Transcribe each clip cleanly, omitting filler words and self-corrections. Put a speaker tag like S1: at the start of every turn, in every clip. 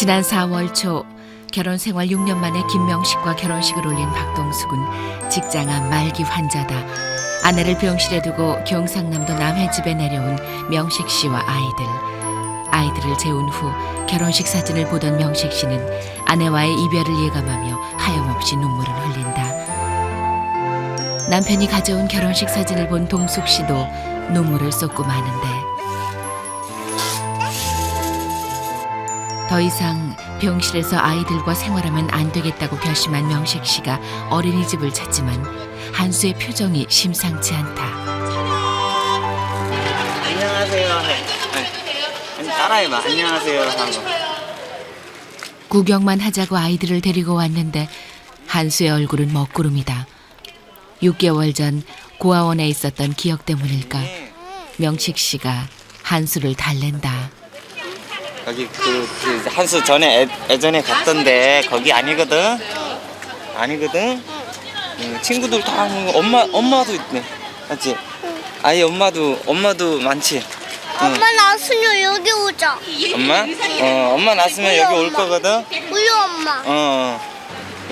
S1: 지난 4월 초 결혼 생활 6년 만에 김명식과 결혼식을 올린 박동숙은 직장 앞 말기 환자다. 아내를 병실에 두고 경상남도 남해집에 내려온 명식 씨와 아이들을 재운 후 결혼식 사진을 보던 명식 씨는 아내와의 이별을 예감하며 하염없이 눈물을 흘린다. 남편이 가져온 결혼식 사진을 본 동숙 씨도 눈물을 쏟고 마는데 더 이상 병실에서 아이들과 생활하면 안 되겠다고 결심한 명식 씨가 어린이집을 찾지만 한수의 표정이 심상치 않다.
S2: 안녕하세요. 따라해봐. 안녕하세요. 하고.
S1: 구경만 하자고 아이들을 데리고 왔는데 한수의 얼굴은 먹구름이다. 6개월 전 고아원에 있었던 기억 때문일까 명식 씨가 한수를 달랜다.
S2: 여기 그 한수 전에 예전에 갔던데 거기 아니거든. 친구들 다 엄마도 있네. 맞지? 아이 엄마도 많지.
S3: 엄마 나왔으면 여기 오자.
S2: 엄마? 엄마 났으면 여기 올 거거든.
S3: 우리 엄마.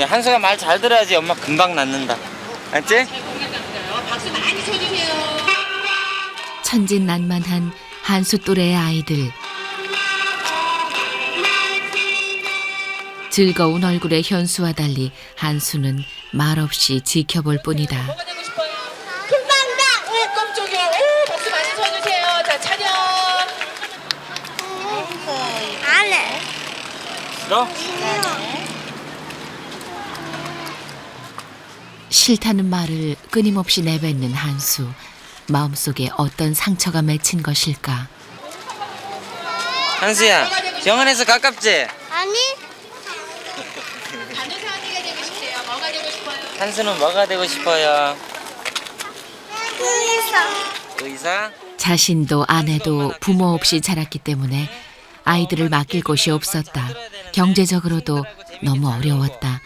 S2: 야, 한수가 말 잘 들어야지 엄마 금방 낫는다. 알지?
S1: 천진난만한 한수 또래의 아이들. 즐거운 얼굴의 현수와 달리 한수는 말없이 지켜볼 뿐이다.
S4: 깜짝이야. 오, 박수 많이 쳐주세요. 자, 차렷.
S3: 안 해.
S2: 싫어?
S1: 싫다는 말을 끊임없이 내뱉는 한수. 마음속에 어떤 상처가 맺힌 것일까?
S2: 한수야, 병원에서 가깝지?
S3: 아니?
S4: 간호사 언니가 되고 싶대요. 뭐가 되고 싶어요?
S2: 한수는 뭐가 되고 싶어요?
S3: 의사.
S2: 의사?
S1: 자신도 아내도 부모 없이 자랐기 때문에 아이들을 맡길 곳이 없었다. 경제적으로도 너무 어려웠다.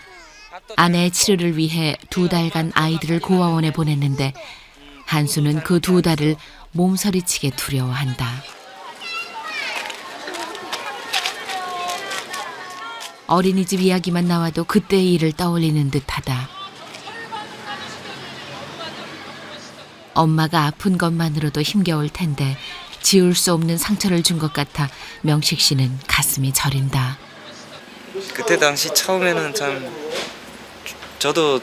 S1: 아내의 치료를 위해 2달간 아이들을 고아원에 보냈는데 한수는 그 2달을 몸서리치게 두려워한다. 어린이집 이야기만 나와도 그때의 일을 떠올리는 듯하다. 엄마가 아픈 것만으로도 힘겨울 텐데 지울 수 없는 상처를 준 것 같아 명식 씨는 가슴이 저린다.
S2: 그때 당시 처음에는 참 저도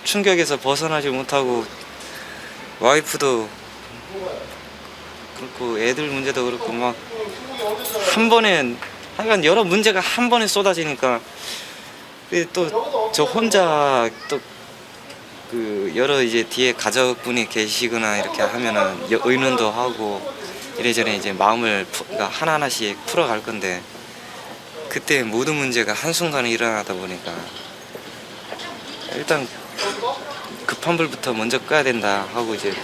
S2: 충격에서 벗어나지 못하고 와이프도 그렇고 애들 문제도 그렇고 막 한 번에 하여간 여러 문제가 한 번에 쏟아지니까 또 저 혼자 또 그 여러 이제 뒤에 가족분이 계시거나 이렇게 하면은 의논도 하고 이래저래 이제 마음을 그러니까 하나하나씩 풀어갈 건데 그때 모든 문제가 한순간에 일어나다 보니까 일단 급한 불부터 먼저 꺼야 된다 하고 이제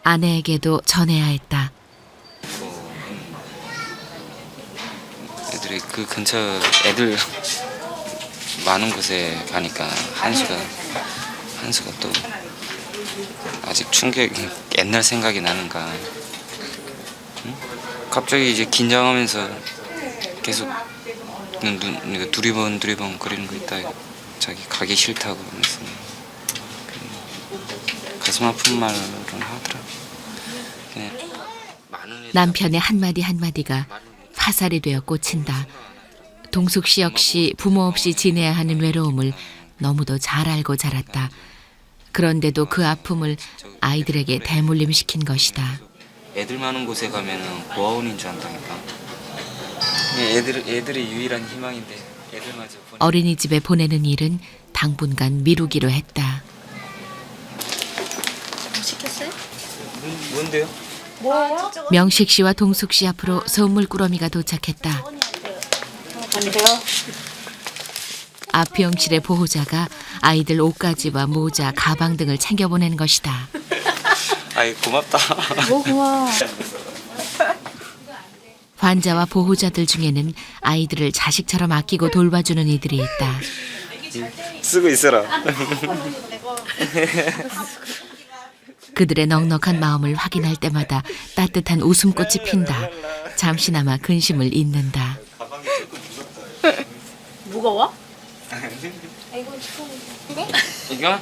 S1: 아내에게도 전해야 했다.
S2: 애들이 그 근처 애들 많은 곳에 가니까 한수가 또 아직 충격 옛날 생각이 나는가 응? 갑자기 이제 긴장하면서 계속 두리번 거리는 거 있다. 자기 가기 싫다고 하면서 가슴 아픈 말을 하더라.
S1: 남편의 한마디 한마디가 화살이 되어 꽂힌다. 동숙 씨 역시 부모 없이 지내야 하는 외로움을 너무도 잘 알고 자랐다. 그런데도 그 아픔을 아이들에게 대물림시킨 것이다.
S2: 애들 많은 곳에 가면은 고아원인 줄 안다니까. 애들이 유일한 희망인데 애들마저
S1: 어린이집에 보내는 일은 당분간 미루기로 했다.
S3: 시켰어요?
S2: 뭔데요?
S1: 명식 씨와 동숙 씨 앞으로 선물 꾸러미가 도착했다. 앞 병실의 보호자가 아이들 옷가지와 모자, 가방 등을 챙겨보낸 것이다.
S2: 아이 고맙다.
S3: 고마워.
S1: 환자와 보호자들 중에는 아이들을 자식처럼 아끼고 돌봐주는 이들이 있다.
S2: 쓰고 있어라.
S1: 그들의 넉넉한 마음을 확인할 때마다 따뜻한 웃음꽃이 핀다. 잠시나마 근심을 잇는다.
S3: 무거워?
S2: 이거?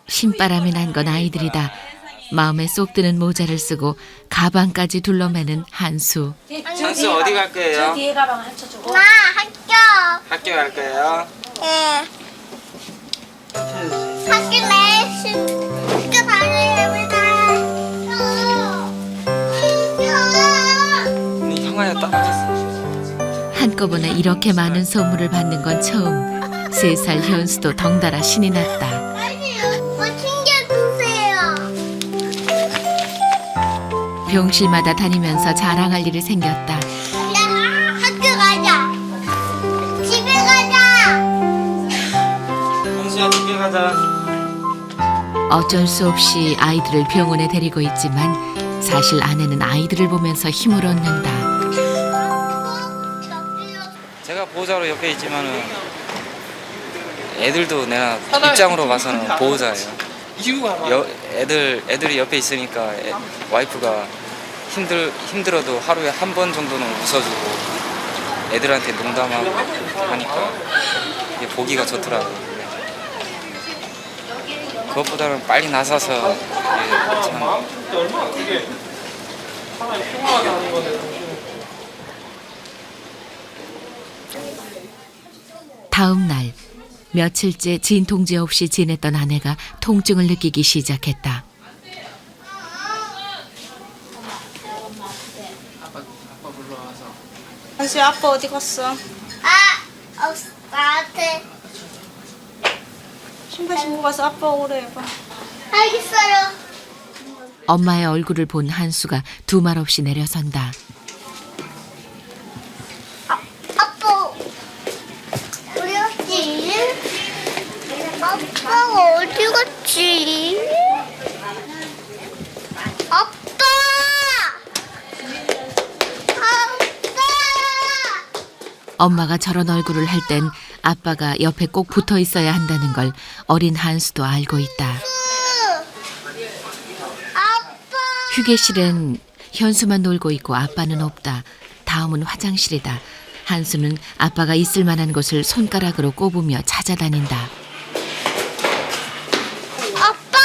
S1: 신바람이 난 건 아이들이다. 마음에 쏙 드는 모자를 쓰고 가방까지 둘러매는 한수.
S2: 찬수 어디 갈 거예요?
S3: 뒤에 가방 합쳐주고.
S5: 나 학교.
S2: 학교 갈 거예요?
S5: 네. 학교 내일 학교 다녀야겠다.
S2: 형아야 따라왔어.
S1: 한꺼번에 이렇게 많은 선물을 받는 건 처음. 3살 현수도 덩달아 신이 났다.
S5: 뭐 챙겨주세요.
S1: 병실마다 다니면서 자랑할 일이 생겼다.
S5: 야, 학교 가자. 집에 가자.
S2: 현수야 집에 가자.
S1: 어쩔 수 없이 아이들을 병원에 데리고 있지만 사실 아내는 아이들을 보면서 힘을 얻는다.
S2: 제가 보호자로 옆에 있지만은 애들도 내가 입장으로 봐서는 보호자예요. 애들이 옆에 있으니까 와이프가 힘들어도 하루에 한 번 정도는 웃어주고 애들한테 농담하고 하니까 이게 보기가 좋더라고요. 그것보다는 빨리 나서서 이게 참
S1: 다음 날 며칠째 진통제 없이 지냈던 아내가 통증을 느끼기 시작했다.
S3: 한수 아빠 어디 갔어?
S5: 나한테.
S3: 신발 신고 가서 아빠 오래 해봐.
S5: 알겠어요.
S1: 엄마의 얼굴을 본 한수가 두말 없이 내려선다.
S5: 아빠 어디 갔지? 아빠가 어디 갔지? 아빠!
S1: 엄마가 저런 얼굴을 할 땐 아빠가 옆에 꼭 붙어 있어야 한다는 걸 어린 한수도 알고 있다.
S5: 아빠!
S1: 휴게실엔 현수만 놀고 있고 아빠는 없다. 다음은 화장실이다. 한수는 아빠가 있을 만한 곳을 손가락으로 꼽으며 찾아다닌다.
S5: 아빠!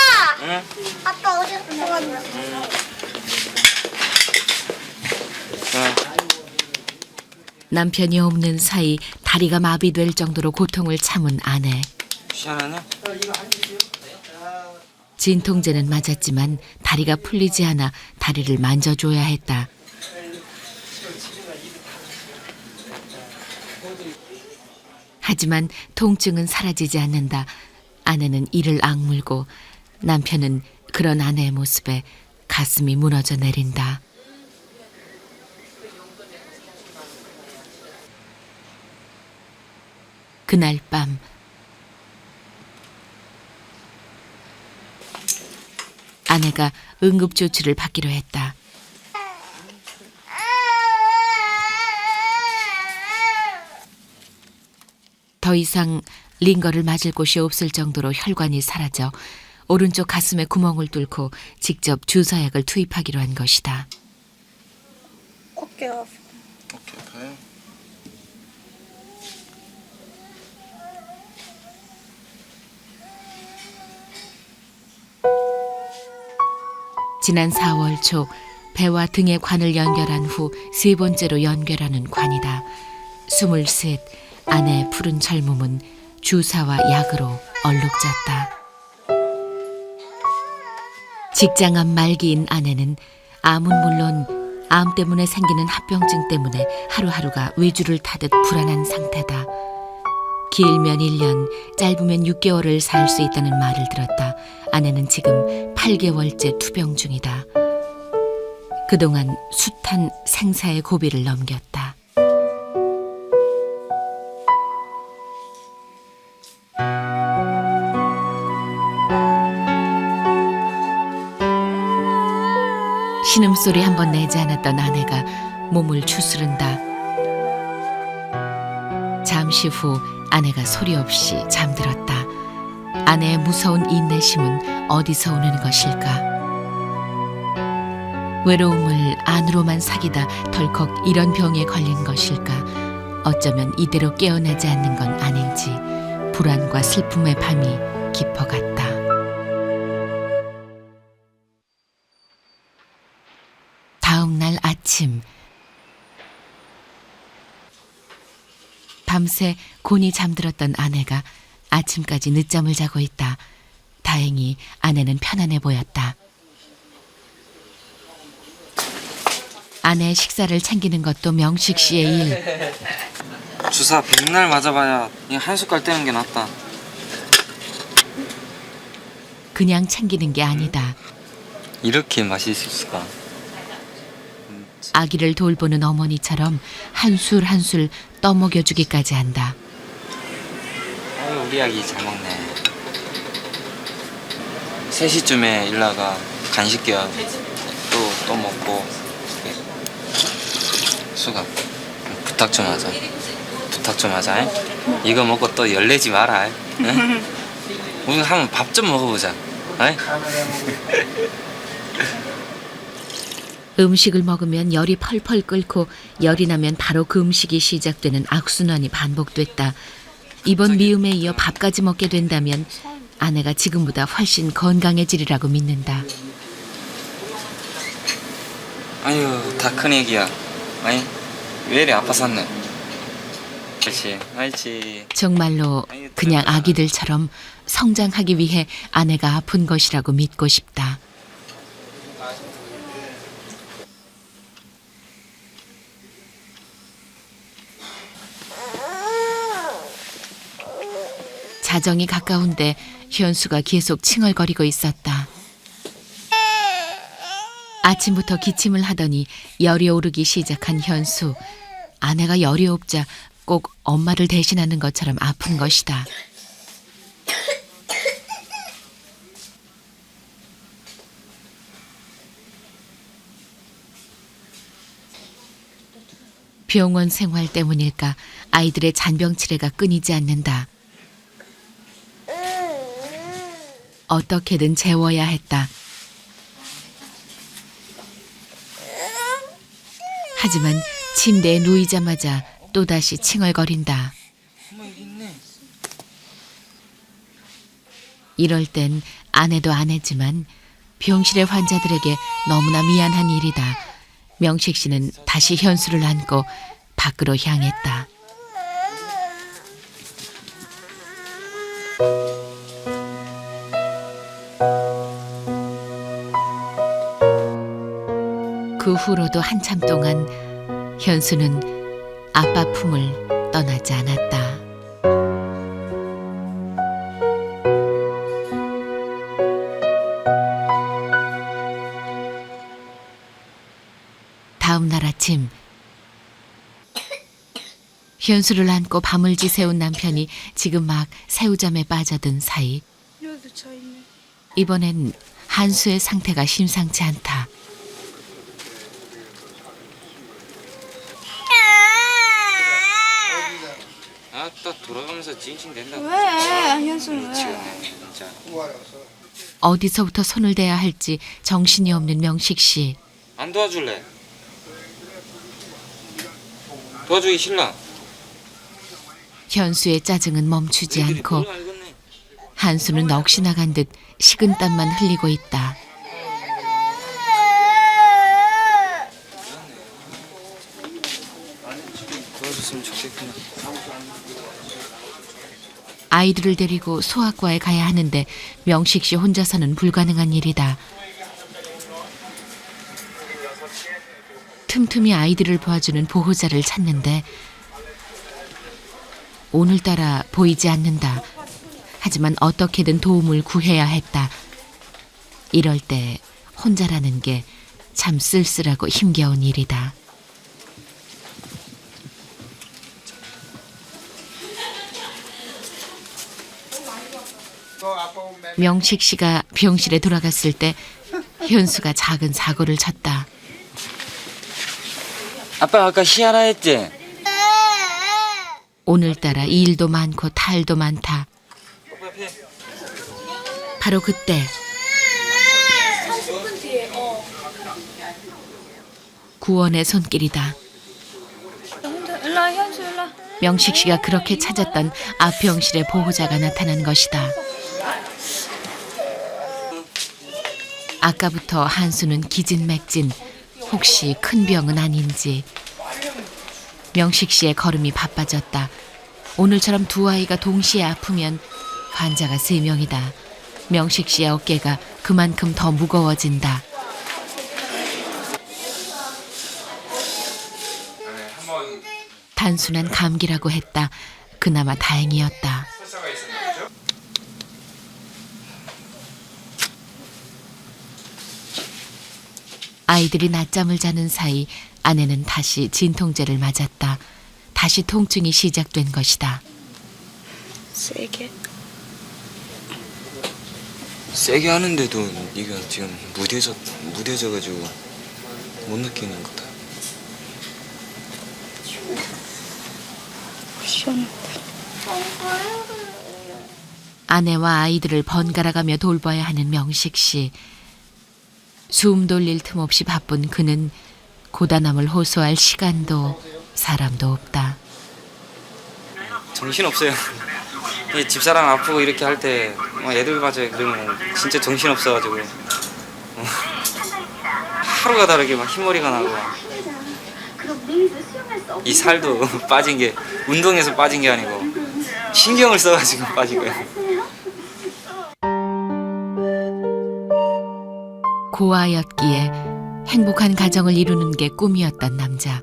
S2: 응?
S5: 아빠 어디 갔어?
S1: 남편이 없는 사이 다리가 마비될 정도로 고통을 참은 아내.
S2: 시원하냐?
S1: 진통제는 맞았지만 다리가 풀리지 않아 다리를 만져줘야 했다. 하지만 통증은 사라지지 않는다. 아내는 이를 악물고 남편은 그런 아내의 모습에 가슴이 무너져 내린다. 그날 밤 아내가 응급조치를 받기로 했다. 더 이상 링거를 맞을 곳이 없을 정도로 혈관이 사라져 오른쪽 가슴에 구멍을 뚫고 직접 주사약을 투입하기로 한 것이다.
S3: 어깨가
S2: 오케이, 가요.
S1: 지난 4월 초 배와 등의 관을 연결한 후 3번째로 연결하는 관이다. 23, 아내의 푸른 젊음은 주사와 약으로 얼룩졌다. 직장암 말기인 아내는 암은 물론 암 때문에 생기는 합병증 때문에 하루하루가 외주를 타듯 불안한 상태다. 길면 1년, 짧으면 6개월을 살 수 있다는 말을 들었다. 아내는 지금 8개월째 투병 중이다. 그동안 숱한 생사의 고비를 넘겼다. 신음소리 한 번 내지 않았던 아내가 몸을 추스른다. 잠시 후 아내가 소리 없이 잠들었다. 아내의 무서운 인내심은 어디서 오는 것일까? 외로움을 안으로만 사귀다 덜컥 이런 병에 걸린 것일까? 어쩌면 이대로 깨어나지 않는 건 아닌지 불안과 슬픔의 밤이 깊어갔다. 다음 날 아침 밤새 곤히 잠들었던 아내가 아침까지 늦잠을 자고 있다. 다행히 아내는 편안해 보였다. 아내의 식사를 챙기는 것도 명식 씨의 일.
S2: 주사 100날 맞아봐야 그냥 한 숟갈 떼는 게 낫다.
S1: 그냥 챙기는 게 아니다.
S2: 이렇게 맛있을 수가.
S1: 아기를 돌보는 어머니처럼 한술 한술 떠먹여주기까지 한다.
S2: 아유, 우리 아기 잘 먹네. 3시쯤에 일나가 간식 껴 또 먹고. 수가 부탁 좀 하자. 부탁 좀 하자. 잉? 이거 먹고 또 열내지 마라. 응? 우리 한번 밥 좀 먹어보자. 응?
S1: 음식을 먹으면 열이 펄펄 끓고 열이 나면 바로 그 음식이 시작되는 악순환이 반복됐다. 이번 미움에 이어 밥까지 먹게 된다면 아내가 지금보다 훨씬 건강해지리라고 믿는다.
S2: 아유, 다 큰 애기야. 아니, 왜 이리 아파 샀네. 그렇지, 알지.
S1: 정말로 그냥 아기들처럼 성장하기 위해 아내가 아픈 것이라고 믿고 싶다. 자정이 가까운데 현수가 계속 칭얼거리고 있었다. 아침부터 기침을 하더니 열이 오르기 시작한 현수. 아내가 열이 없자 꼭 엄마를 대신하는 것처럼 아픈 것이다. 병원 생활 때문일까 아이들의 잔병치레가 끊이지 않는다. 어떻게든 재워야 했다. 하지만 침대에 누이자마자 또다시 칭얼거린다. 이럴 땐 아내도 아내지만 병실의 환자들에게 너무나 미안한 일이다. 명식 씨는 다시 현수를 안고 밖으로 향했다. 그 후로도 한참 동안 현수는 아빠 품을 떠나지 않았다. 다음 날 아침 현수를 안고 밤을 지새운 남편이 지금 막 새우잠에 빠져든 사이 이번엔 한수의 상태가 심상치 않다.
S2: 아따 돌아가면서 찡찡댄다고.
S3: 왜? 현수는 왜?
S2: 미치겠네 진짜.
S1: 어디서부터 손을 대야 할지 정신이 없는 명식 씨.
S2: 안 도와줄래? 도와주기 싫나?
S1: 현수의 짜증은 멈추지
S2: 너희들이
S1: 않고
S2: 뭘 알겠네.
S1: 한수는 넋이 나간 듯 식은땀만 흘리고 있다.
S2: 도와줬으면 좋겠구나.
S1: 아이들을 데리고 소아과에 가야 하는데 명식 씨 혼자서는 불가능한 일이다. 틈틈이 아이들을 봐주는 보호자를 찾는데 오늘따라 보이지 않는다. 하지만 어떻게든 도움을 구해야 했다. 이럴 때 혼자라는 게 참 쓸쓸하고 힘겨운 일이다. 명식 씨가 병실에 돌아갔을 때 현수가 작은 사고를 쳤다.
S2: 아빠 아까 희하라 했지?
S1: 오늘따라 일도 많고 탈도 많다. 바로 그때 구원의 손길이다.
S3: 일로 와, 현수 일로 와.
S1: 명식 씨가 그렇게 찾았던 아평실의 보호자가 나타난 것이다. 아까부터 한수는 기진맥진, 혹시 큰 병은 아닌지. 명식 씨의 걸음이 바빠졌다. 오늘처럼 두 아이가 동시에 아프면 환자가 3명이다. 명식 씨의 어깨가 그만큼 더 무거워진다. 단순한 감기라고 했다. 그나마 다행이었다. 아이들이 낮잠을 자는 사이 아내는 다시 진통제를 맞았다. 다시 통증이 시작된 것이다.
S3: 세게.
S2: 세게 하는데도 네가 지금 무뎌져가지고 못 느끼는 거다.
S3: 시원하다.
S1: 아내와 아이들을 번갈아가며 돌봐야 하는 명식 씨. 숨 돌릴 틈 없이 바쁜 그는 고단함을 호소할 시간도 사람도 없다.
S2: 정신없어요. 이 집사람 아프고 이렇게 할 때 애들 봐줘요. 그러면 진짜 정신없어가지고 하루가 다르게 막 흰머리가 나고 이 살도 빠진 게 운동해서 빠진 게 아니고 신경을 써가지고 빠진 거예요.
S1: 고아였기에 행복한 가정을 이루는 게 꿈이었던 남자.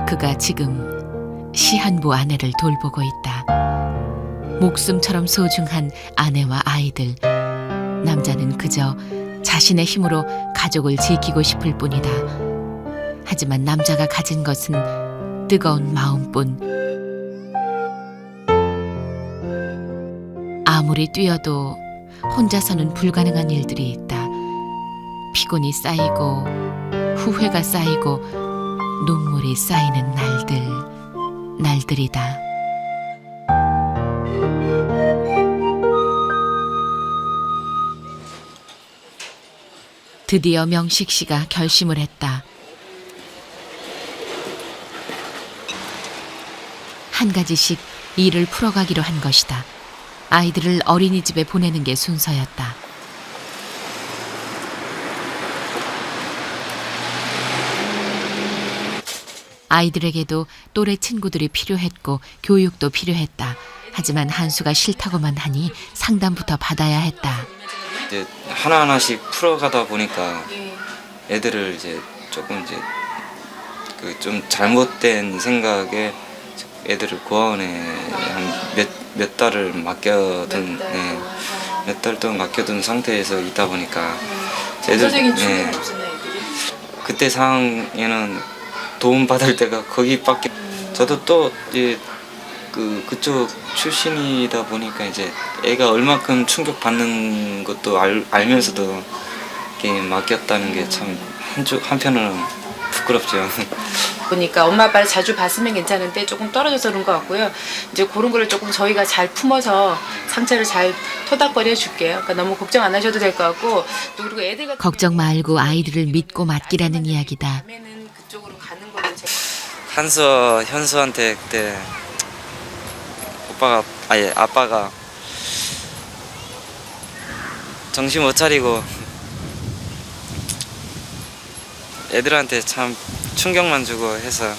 S1: 그가 지금 시한부 아내를 돌보고 있다. 목숨처럼 소중한 아내와 아이들. 남자는 그저 자신의 힘으로 가족을 지키고 싶을 뿐이다. 하지만 남자가 가진 것은 뜨거운 마음뿐. 아무리 뛰어도 혼자서는 불가능한 일들이 있다. 피곤이 쌓이고 후회가 쌓이고 눈물이 쌓이는 날들이다. 드디어 명식 씨가 결심을 했다. 한 가지씩 일을 풀어가기로 한 것이다. 아이들을 어린이집에 보내는 게 순서였다. 아이들에게도 또래 친구들이 필요했고 교육도 필요했다. 하지만 한수가 싫다고만 하니 상담부터 받아야 했다.
S2: 이제 하나하나씩 풀어가다 보니까 애들을 이제 조금 이제 그 좀 잘못된 생각에 애들을 고아원에 한 몇 달을 맡겨둔 몇 달 동안 맡겨둔 상태에서 있다 보니까
S4: 정서적인 충격이 없었나요, 애들이?
S2: 그때 상황에는 도움 받을 때가 거기밖에. 저도 또 이제 그쪽 출신이다 보니까 이제 애가 얼마큼 충격 받는 것도 알면서도 이렇게 맡겼다는 게 참 한편으로는 부끄럽죠.
S4: 보니까 엄마 아빠를 자주 봤으면 괜찮은데 조금 떨어져서 그런 것 같고요. 이제 그런 거를 조금 저희가 잘 품어서 상처를 잘 토닥거려 줄게요. 그러니까 너무 걱정 안 하셔도 될 것 같고, 또 그리고 애들 같은
S1: 걱정 말고 아이들을 믿고 맡기라는 이야기다.
S4: 다음에는 그쪽으로 가는 걸로 제가
S2: 현수한테 그때 아빠가 정신 못 차리고 애들한테 참 충격만 주고 해서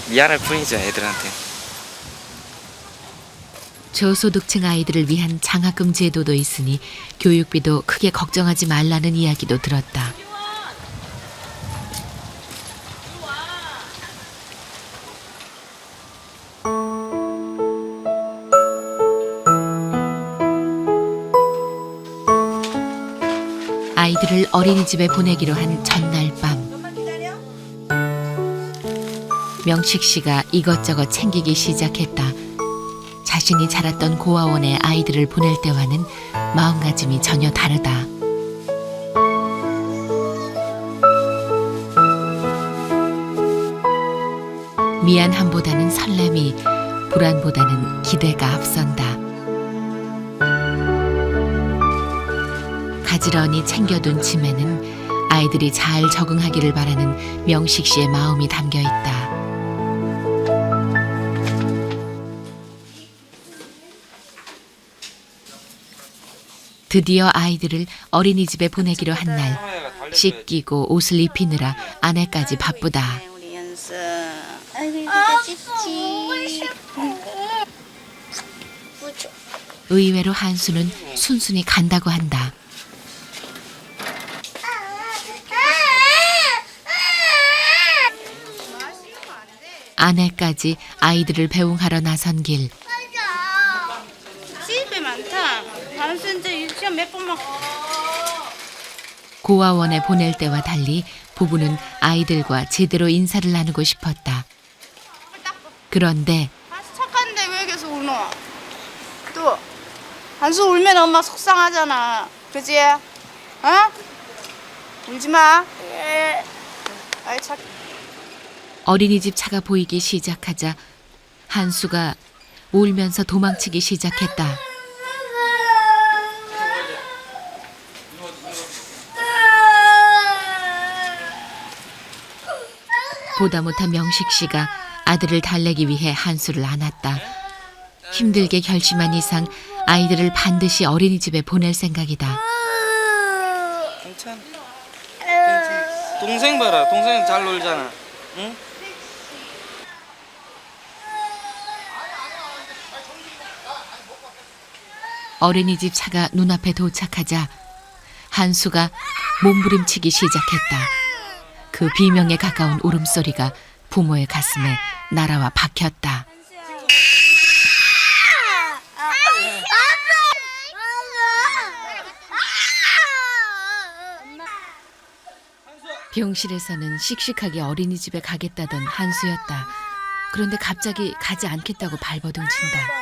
S2: 미안할 뿐이죠, 애들한테.
S1: 저소득층 아이들을 위한 장학금 제도도 있으니 교육비도 크게 걱정하지 말라는 이야기도 들었다. 아이들을 어린이집에 보내기로 한 전날 밤, 명식 씨가 이것저것 챙기기 시작했다. 자신이 자랐던 고아원에 아이들을 보낼 때와는 마음가짐이 전혀 다르다. 미안함보다는 설렘이, 불안보다는 기대가 앞선다. 가지런히 챙겨둔 짐에는 아이들이 잘 적응하기를 바라는 명식 씨의 마음이 담겨 있다. 드디어 아이들을 어린이집에 보내기로 한 날, 씻기고 옷을 입히느라 아내까지 바쁘다.
S5: 우리 연수. 아이고 이거 찢지.
S1: 의외로 한수는 순순히 간다고 한다. 아내까지 아이들을 배웅하러 나선 길.
S5: 집에 많다. 한수 이제 유치원 몇 번만.
S1: 고아원에 보낼 때와 달리 부부는 아이들과 제대로 인사를 나누고 싶었다. 그런데
S6: 한수 착한데 왜 계속 우노? 또 한수 울면 엄마 속상하잖아. 그지? 어? 울지 마. 아이 착.
S1: 어린이집 차가 보이기 시작하자 한수가 울면서 도망치기 시작했다. 보다 못한 명식 씨가 아들을 달래기 위해 한수를 안았다. 힘들게 결심한 이상 아이들을 반드시 어린이집에 보낼 생각이다.
S2: 괜찮아. 동생 봐라. 동생 잘 놀잖아. 응?
S1: 어린이집 차가 눈앞에 도착하자 한수가 몸부림치기 시작했다. 그 비명에 가까운 울음소리가 부모의 가슴에 날아와 박혔다. 병실에서는 씩씩하게 어린이집에 가겠다던 한수였다. 그런데 갑자기 가지 않겠다고 발버둥친다.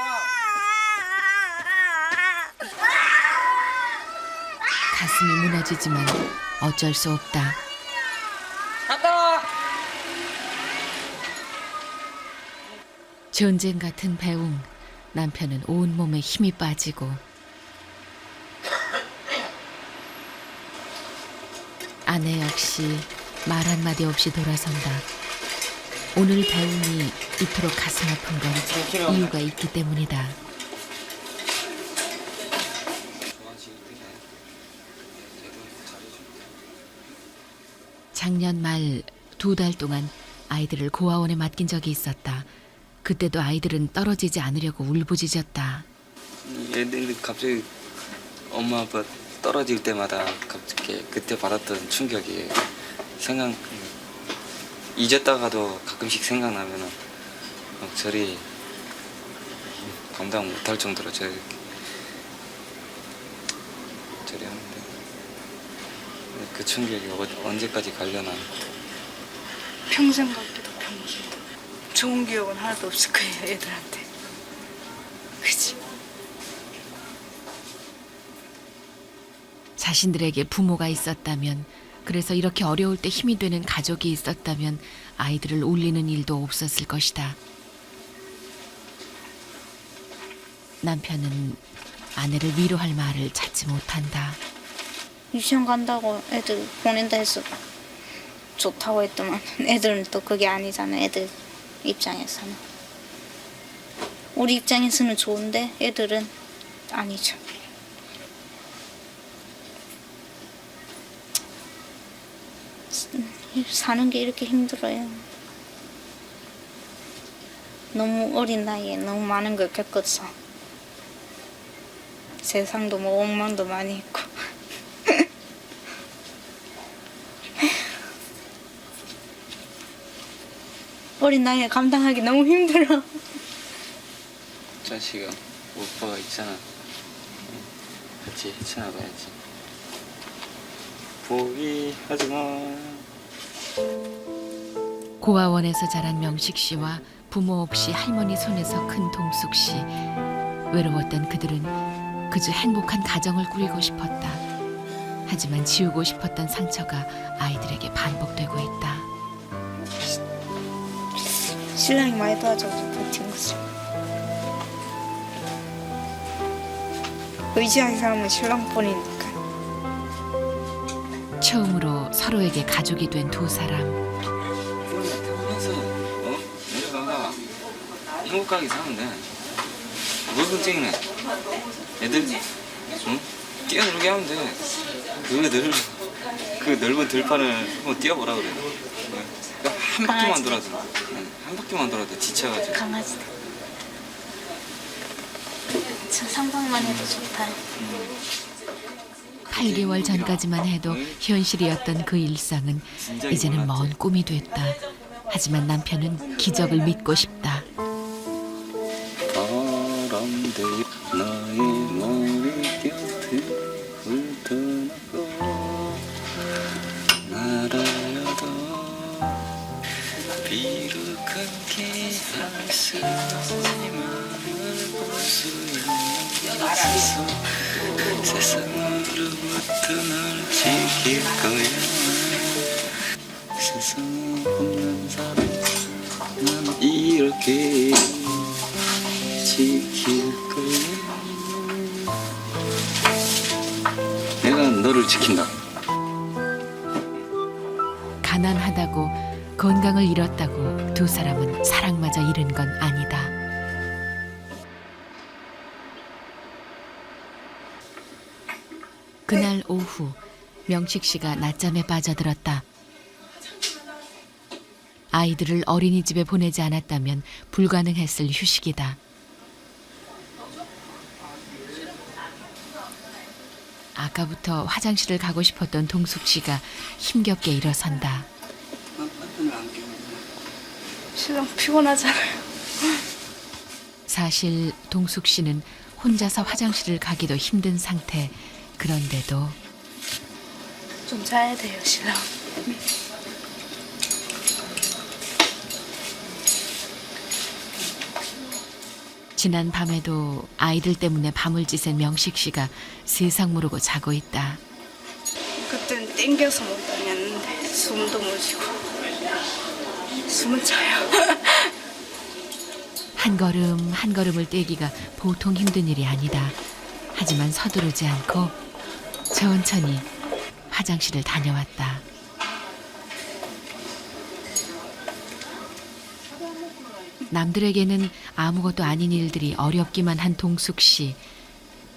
S1: 가슴이 무너지지만 어쩔 수 없다. 전쟁 같은 배웅. 남편은 온몸에 힘이 빠지고 아내 역시 말 한마디 없이 돌아선다. 오늘 배웅이 이토록 가슴 아픈 건 이유가 있기 때문이다. 작년 말 2달 동안 아이들을 고아원에 맡긴 적이 있었다. 그때도 아이들은 떨어지지 않으려고 울부짖었다.
S2: 얘들 갑자기 엄마 아빠 떨어질 때마다 갑자기 그때 받았던 충격이 잊었다가도 가끔씩 생각나면은 막 저리 감당 못할 정도로 저리 하는데 그 충격이 언제까지 가려나.
S6: 평생 같기도 평생. 좋은 기억은 하나도 없을 거예요 애들한테. 그치?
S1: 자신들에게 부모가 있었다면, 그래서 이렇게 어려울 때 힘이 되는 가족이 있었다면 아이들을 울리는 일도 없었을 것이다. 남편은 아내를 위로할 말을 찾지 못한다.
S7: 유치원 간다고 애들 보낸다 해서 좋다고 했더만 애들은 또 그게 아니잖아. 애들 입장에서는. 우리 입장에서는 좋은데 애들은 아니죠. 사는 게 이렇게 힘들어요. 너무 어린 나이에 너무 많은 걸 겪었어. 세상도 뭐 엉망도 많이 있고. 어린 나이에 감당하기 너무 힘들어.
S2: 자식아, 오빠가 있잖아. 같이 헤쳐나가야지. 포기하지마.
S1: 고아원에서 자란 명식 씨와 부모 없이 할머니 손에서 큰 동숙 씨. 외로웠던 그들은 그저 행복한 가정을 꾸리고 싶었다. 하지만 지우고 싶었던 상처가 아이들에게 반복되고 있다.
S7: 신랑이 많이 도와줘서 버틴 거죠. 의지하는 사람은 신랑뿐이니까.
S1: 처음으로 서로에게 가족이 된 두 사람.
S2: 태어나서 내려가가 행복하게 사면 돼. 뭘 걱정이네. 애들 뛰어놀게 하면 돼. 그 넓은 들판을 한번 뛰어보라 그래. 한 바퀴만 돌아도 한 바퀴만 돌아도 지쳐가지고.
S7: 강아지들. 저 상상만 해도 좋다.
S1: 8개월 전까지만 해도 현실이었던 그 일상은 이제는 먼 꿈이 됐다. 하지만 남편은 기적을 믿고 싶다.
S2: 바람대 나의 머리 곁에 훑어나고 날아야도 비룩하게 할 수 없지만 볼 수 있는 곳에서 세상으로부터 널 지킬 거야. 세상에 없는 사람 난 이렇게 지킬 거야. 내가 너를 지킨다.
S1: 가난하다고 건강을 잃었다고 두 사람은 사랑마저 잃은 건 아니다. 그날 오후 명식 씨가 낮잠에 빠져들었다. 아이들을 어린이집에 보내지 않았다면 불가능했을 휴식이다. 아까부터 화장실을 가고 싶었던 동숙 씨가 힘겹게 일어선다.
S6: 신랑 피곤하잖아요.
S1: 사실 동숙 씨는 혼자서 화장실을 가기도 힘든 상태. 그런데도
S6: 좀 자야 돼요, 신랑.
S1: 지난 밤에도 아이들 때문에 밤을 지샌 명식 씨가 세상 모르고 자고 있다.
S6: 그때는 땡겨서 못 다녔는데 숨도 못 쉬고 숨은 차요.
S1: 한 걸음 한 걸음을 떼기가 보통 힘든 일이 아니다. 하지만 서두르지 않고 천천히 화장실을 다녀왔다. 남들에게는 아무것도 아닌 일들이 어렵기만 한 동숙 씨.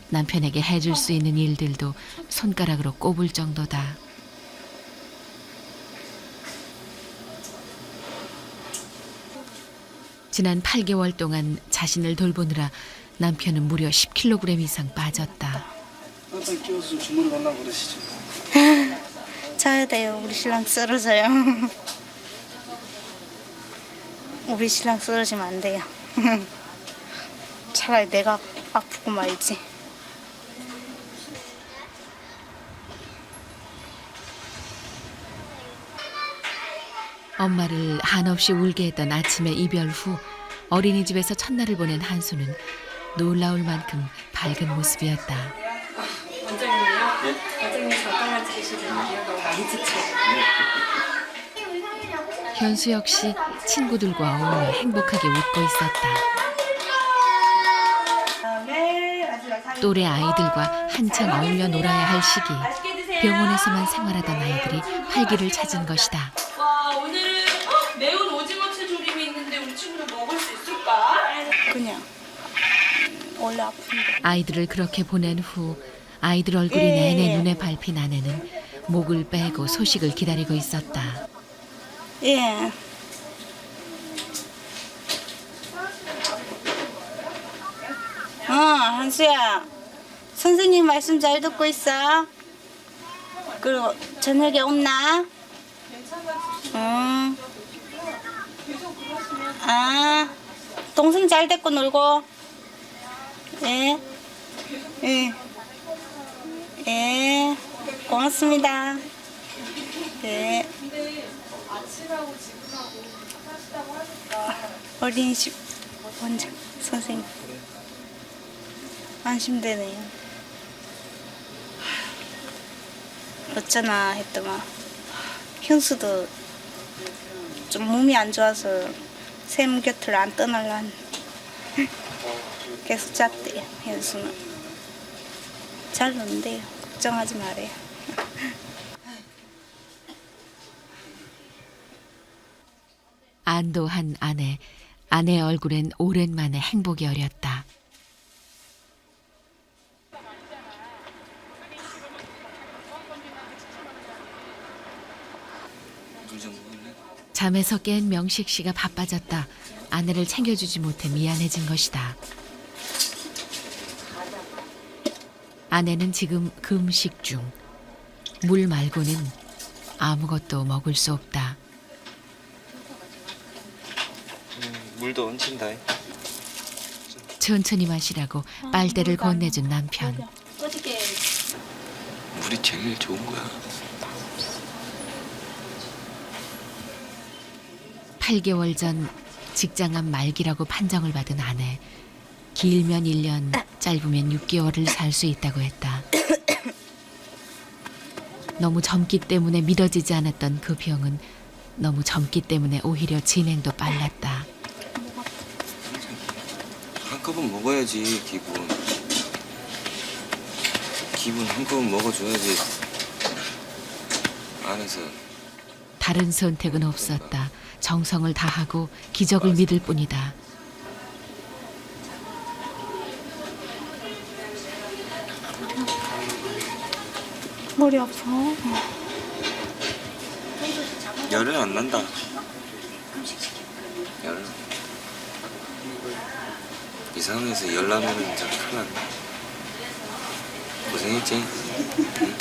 S1: 남편에게 해줄 수 있는 일들도 손가락으로 꼽을 정도다. 지난 8개월 동안 자신을 돌보느라 남편은 무려 10kg 이상 빠졌다.
S8: 항상 끼워서 주무르 가려고 그러시죠?
S7: 자야 돼요. 우리 신랑 쓰러져요. 우리 신랑 쓰러지면 안 돼요. 차라리 내가 아프고 말지.
S1: 엄마를 한없이 울게 했던 아침의 이별 후 어린이집에서 첫날을 보낸 한수는 놀라울 만큼 밝은 모습이었다. 현수 역시 친구들과 어울려 행복하게 웃고 있었다. 또래 아이들과 한창 어울려 놀아야 할 시기, 병원에서만 생활하던 아이들이 활기를 찾은 것이다.
S9: 와, 오늘은 매운 오징어 채조림이 있는데 우리 친구들 먹을 수 있을까?
S6: 그냥 원래 아픈데.
S1: 아이들을 그렇게 보낸 후 아이들 얼굴이 내내 눈에 밟힌 아내는 목을 빼고 소식을 기다리고 있었다.
S7: 예. 한수야. 선생님 말씀 잘 듣고 있어. 그리고 저녁에 온나? 응. 아, 동생 잘 데리고 놀고. 예. 예. 예. 고맙습니다. 예. 어린이집 원장 선생님. 안심되네요. 어쩌나 했더만 현수도 좀 몸이 안 좋아서 샘 곁을 안 떠날란 계속 잤대요. 현수는 잘 노는데요. 걱정하지 말아요.
S1: 안도한 아내. 아내의 얼굴엔 오랜만에 행복이 어렸다.
S2: 물좀 먹을래?
S1: 잠에서 깬 명식 씨가 바빠졌다. 아내를 챙겨주지 못해 미안해진 것이다. 아내는 지금 금식 중. 물 말고는 아무것도 먹을 수 없다.
S2: 물도 얹힌다.
S1: 천천히 마시라고 빨대를 건네준 남편.
S2: 물이 제일 좋은 거야.
S1: 8개월 전 직장암 말기라고 판정을 받은 아내. 길면 1년, 짧으면 6개월을 살 수 있다고 했다. 너무 젊기 때문에 믿어지지 않았던 그 병은 너무 젊기 때문에 오히려 진행도 빨랐다.
S2: 한꺼번 먹어야지 기분. 기분 한꺼번 먹어줘야지. 안에서
S1: 다른 선택은 없었다. 정성을 다하고 기적을 믿을 뿐이다.
S7: 머리 아파.
S2: 열은 안 난다. 열. 이 상황에서 열 나면은 진짜 큰일 났네. 고생했지? 응?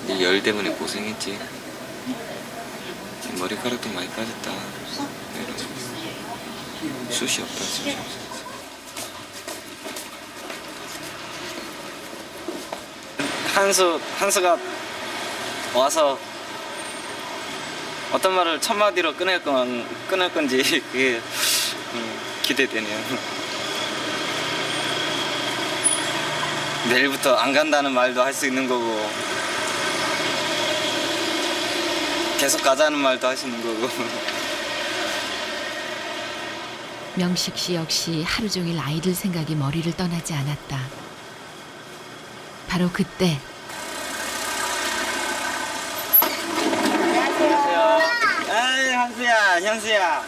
S2: 네 열 때문에 고생했지? 머리카락도 많이 빠졌다. 숱이 없다, 숱이 없어. 한수가 와서 어떤 말을 첫 마디로 끊을 건지 그게 기대되네요. 내일부터 안 간다는 말도 할 수 있는 거고 계속 가자는 말도 할 수 있는 거고.
S1: 명식 씨 역시 하루 종일 아이들 생각이 머리를 떠나지 않았다. 바로 그때
S2: 에이 현수야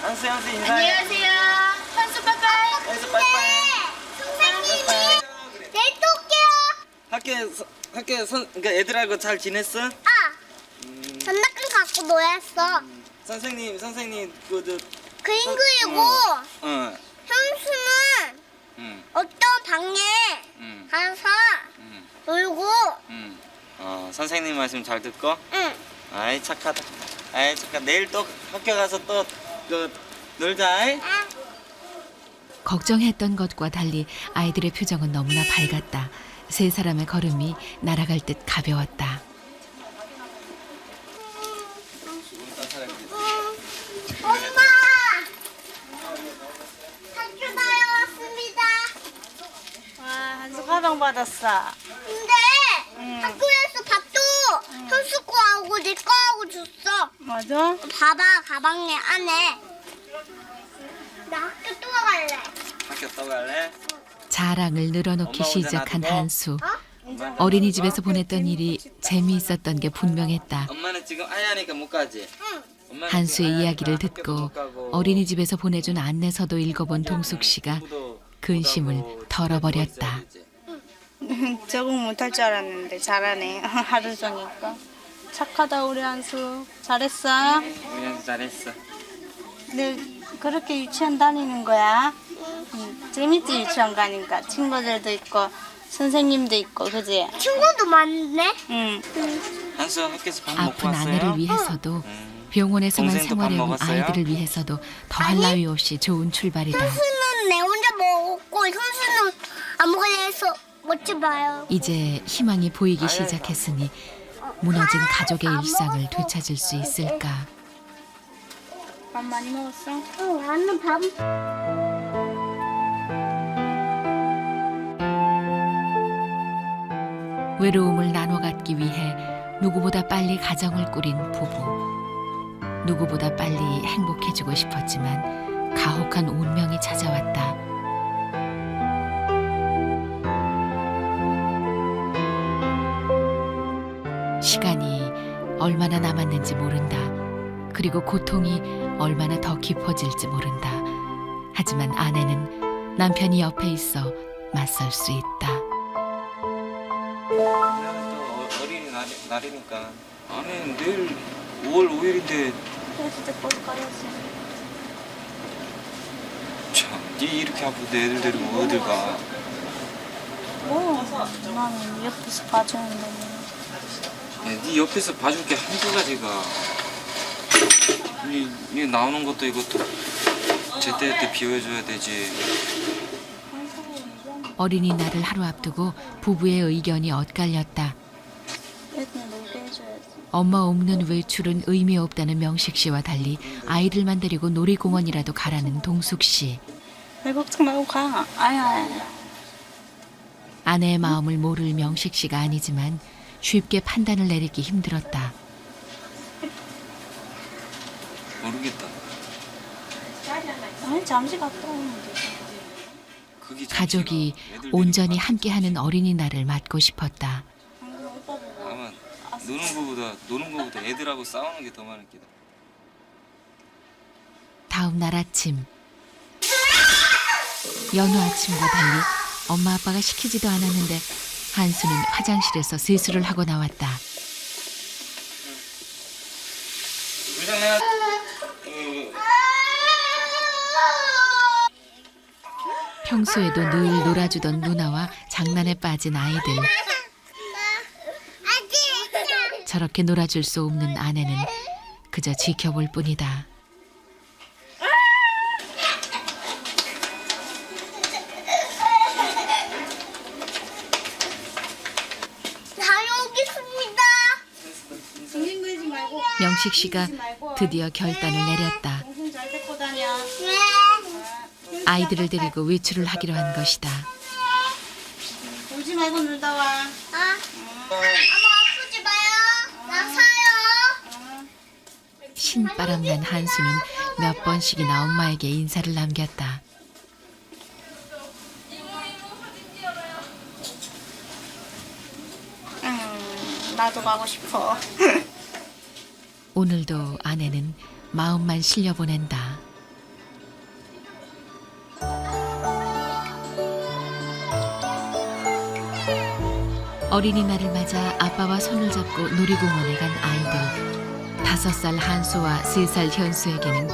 S2: 현수 인사해.
S6: 안녕하세요. 현수 빠빠이.
S2: 현수 빠이빠이.
S6: 선생님이 내일 또 올게요.
S2: 학교에 그러니까 애들하고 잘 지냈어?
S6: 장난감 갖고 놀았어.
S2: 선생님 그저
S6: 그림 그리고 현수는 어떤 방에 가서 놀고.
S2: 선생님 말씀 잘 듣고.
S6: 응.
S2: 아이 착하다. 내일 또 학교 가서 또 놀자. 아이?
S1: 걱정했던 것과 달리 아이들의 표정은 너무나 밝았다. 세 사람의 걸음이 날아갈 듯 가벼웠다.
S6: 엄마! 학교 다녀왔습니다.
S3: 와, 한수 가방 받았어.
S6: 근데 학교에서 밥도 현수 거하고 내 거하고 줬어.
S3: 맞아?
S6: 봐봐, 가방에 안에. 나 학교 또 갈래.
S2: 학교 또 갈래?
S1: 자랑을 늘어놓기
S2: 엄마 혼자
S1: 시작한
S2: 놔두고?
S1: 한수. 어린이집에서 보냈던 일이 재미있었던 게 분명했다.
S2: 엄마는 지금 아야니까 못 가지. 엄마는
S1: 한수의
S2: 지금
S1: 이야기를
S2: 아야니까
S1: 듣고
S2: 학교도 못 가고.
S1: 어린이집에서 보내준 안내서도 읽어본 동숙 씨가 근심을 털어버렸다.
S7: 적응 못할 줄 알았는데 잘하네. 하루 종일 거. 착하다 우리 한수. 잘했어.
S2: 우리 한수 잘했어.
S7: 네, 그렇게 유치원 다니는 거야? 재밌지 유치원 가니까. 친구들도 있고 선생님도 있고 그지?
S6: 친구도 많네.
S7: 응.
S2: 한수 학교에서 밥 먹고
S1: 아픈
S2: 왔어요?
S1: 아내를 위해서도 병원에서만
S2: 동생도 밥
S1: 생활해온
S2: 먹었어요?
S1: 아이들을 위해서도 더할 나위 없이 좋은 출발이다.
S6: 현수는 내 혼자 먹었고 현수는 안 먹을래 해서 먹지 마요.
S1: 이제 희망이 보이기 시작했으니 무너진 가족의 일상을 되찾을 수 있을까?
S7: 밥 많이 먹었어?
S6: 응, 나는 밥.
S1: 외로움을 나눠 갖기 위해 누구보다 빨리 가정을 꾸린 부부. 누구보다 빨리 행복해지고 싶었지만 가혹한 운명이 찾아왔다. 시간이 얼마나 남았는지 모른다. 그리고 고통이 얼마나 더 깊어질지 모른다. 하지만 아내는 남편이 옆에 있어 맞설 수 있다.
S2: 오늘은 또 어린이날이니까. 아내는 내일 5월 5일인데
S7: 진짜 버스 가야지.
S2: 참, 니 이렇게 아픈데 애들 데리고 어딜 가?
S7: 나는 옆에서 봐주는데.
S2: 야, 니 옆에서 봐줄 게 한두 가지가. 니 나오는 것도 이것도 제때제때 비워줘야 되지.
S1: 어린이날을 하루 앞두고 부부의 의견이 엇갈렸다.
S7: 애들 놀게 해줘야지.
S1: 엄마 없는 외출은 의미 없다는 명식 씨와 달리 아이들만 데리고 놀이공원이라도 가라는 동숙 씨.
S7: 내 걱정 말고 가. 아야.
S1: 아내의 마음을 모를 명식 씨가 아니지만 쉽게 판단을 내리기 힘들었다.
S2: 모르겠다.
S7: 아니 잠시 갔다 오면 돼.
S2: 그게
S1: 가족이
S2: 잠시가 애들
S1: 온전히
S2: 데리고
S1: 함께하는 어린이날을 맞고 싶었다.
S2: 아마 노는 거보다 애들하고 싸우는 게 더 많을 게다.
S1: 다음 날 아침 연휴 아침과 달리 엄마 아빠가 시키지도 않았는데 한수는 화장실에서 세수를 하고 나왔다. 평소에도 늘 놀아주던 누나와 장난에 빠진 아이들. 저렇게 놀아줄 수 없는 아내는 그저 지켜볼 뿐이다.
S5: 다녀오겠습니다.
S3: 징징거리지 말고
S1: 명식 씨가 드디어 결단을 내렸다.
S3: 정신 잘 데리고 다녀.
S1: 아이들을 데리고 외출을 하기로 한 것이다.
S3: 울지 말고 놀다 와.
S5: 엄마 아프지 마요. 나 사요.
S1: 신바람난 한수는 몇 번씩이나 엄마에게 인사를 남겼다.
S7: 나도 가고 싶어.
S1: 오늘도 아내는 마음만 실려보낸다. 어린이날을 맞아 아빠와 손을 잡고 놀이공원에 간 아이들. 5살 한수와 3살 현수에게는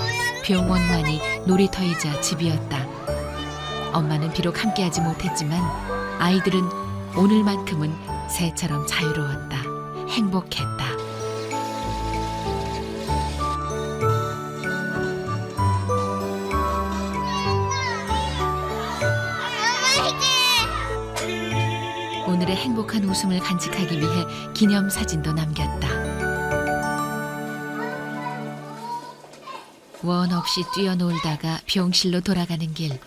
S1: 병원만이 놀이터이자 집이었다. 엄마는 비록 함께하지 못했지만 아이들은 오늘만큼은 새처럼 자유로웠다. 행복했다. 오늘의 행복한 웃음을 간직하기 위해 기념사진도 남겼다. 원 없이 뛰어놀다가 병실로 돌아가는 길.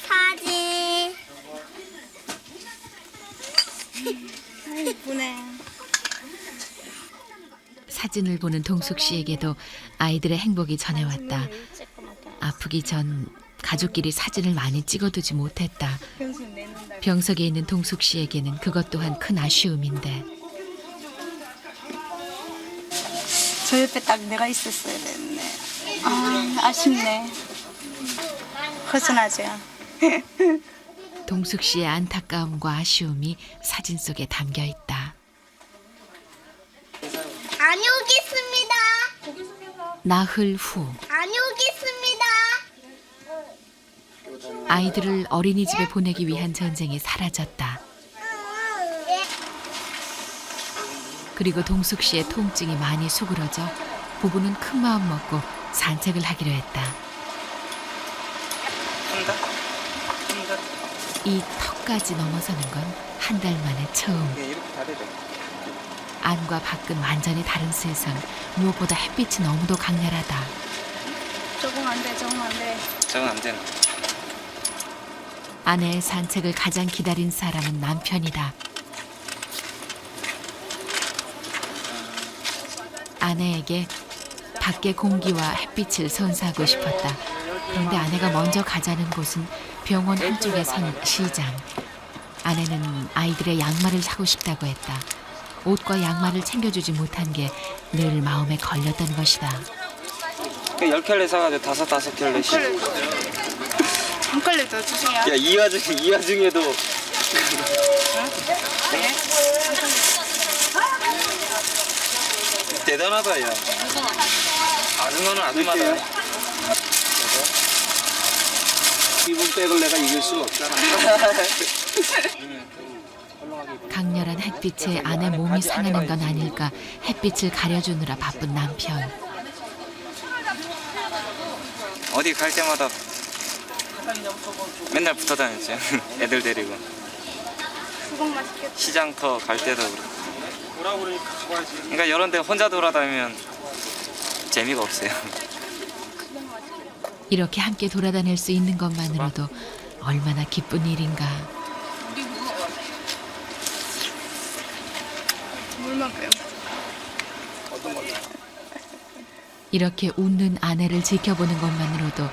S5: 사진.
S7: 이쁘네.
S1: 사진을 보는 동숙 씨에게도 아이들의 행복이 전해왔다. 아프기 전 가족끼리 사진을 많이 찍어두지 못했다. 병석에 있는 동숙 씨에게는 그것 또한 큰 아쉬움인데.
S7: 저 옆에 딱 내가 있었어야 됐네. 아쉽네. 허전하죠.
S1: 동숙 씨의 안타까움과 아쉬움이 사진 속에 담겨 있다.
S5: 다녀오겠습니다.
S1: 나흘 후
S5: 다녀오겠습니다.
S1: 아이들을 어린이집에 보내기 위한 전쟁이 사라졌다. 그리고 동숙 씨의 통증이 많이 수그러져 부부는 큰 마음 먹고 산책을 하기로 했다. 이 턱까지 넘어서는 건 한 달 만에 처음. 안과 밖은 완전히 다른 세상. 무엇보다 햇빛이 너무도 강렬하다.
S7: 적응 안 돼, 적응 안 돼.
S2: 적응 안 되나?
S1: 아내의 산책을 가장 기다린 사람은 남편이다. 아내에게 밖의 공기와 햇빛을 선사하고 싶었다. 그런데 아내가 먼저 가자는 곳은 병원 한쪽에 선 시장. 아내는 아이들의 양말을 사고 싶다고 했다. 옷과 양말을 챙겨주지 못한 게 늘 마음에 걸렸던 것이다.
S2: 10켤레 사가지고 다섯 켤레씩.
S6: 한 컬레 더 주세요.
S2: 야, 이 와중에도 대단하다, 야. 아줌마는 아줌마다.
S8: 이분 백을 내가 이길 수가 없잖아.
S1: 강렬한 햇빛에 아내 몸이 상하는 건 아닐까 햇빛을 가려주느라 바쁜 남편.
S2: 어디 갈 때마다 맨날 붙어 다녔지. 애들 데리고.
S6: 수박 맛있겠다.
S2: 시장터 갈 때도 그렇고. 그러니까 이런 데 혼자 돌아다니면 재미가 없어요.
S1: 이렇게 함께 돌아다닐 수 있는 것만으로도 얼마나 기쁜 일인가.
S6: 물만 빼요.
S1: 이렇게 웃는 아내를 지켜보는 것만으로도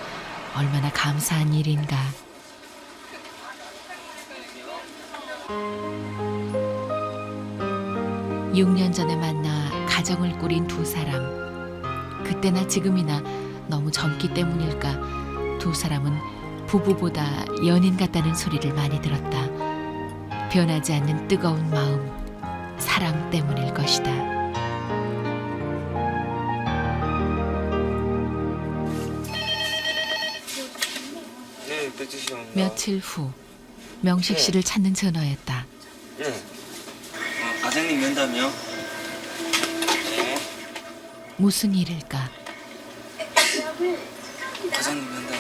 S1: 얼마나 감사한 일인가. (6년) 전에 만나 가정을 꾸린 두 사람. 그때나 지금이나 너무 젊기 때문일까 두 사람은 부부보다 연인 같다는 소리를 많이 들었다. 변하지 않는 뜨거운 마음, 사랑 때문일 것이다.
S2: 네, 뵙주시오.
S1: 며칠 후 명식 씨를 찾는 전화였다.
S2: 네. 과장님 면담이요? 네.
S1: 무슨 일일까?
S2: 과장님 면담.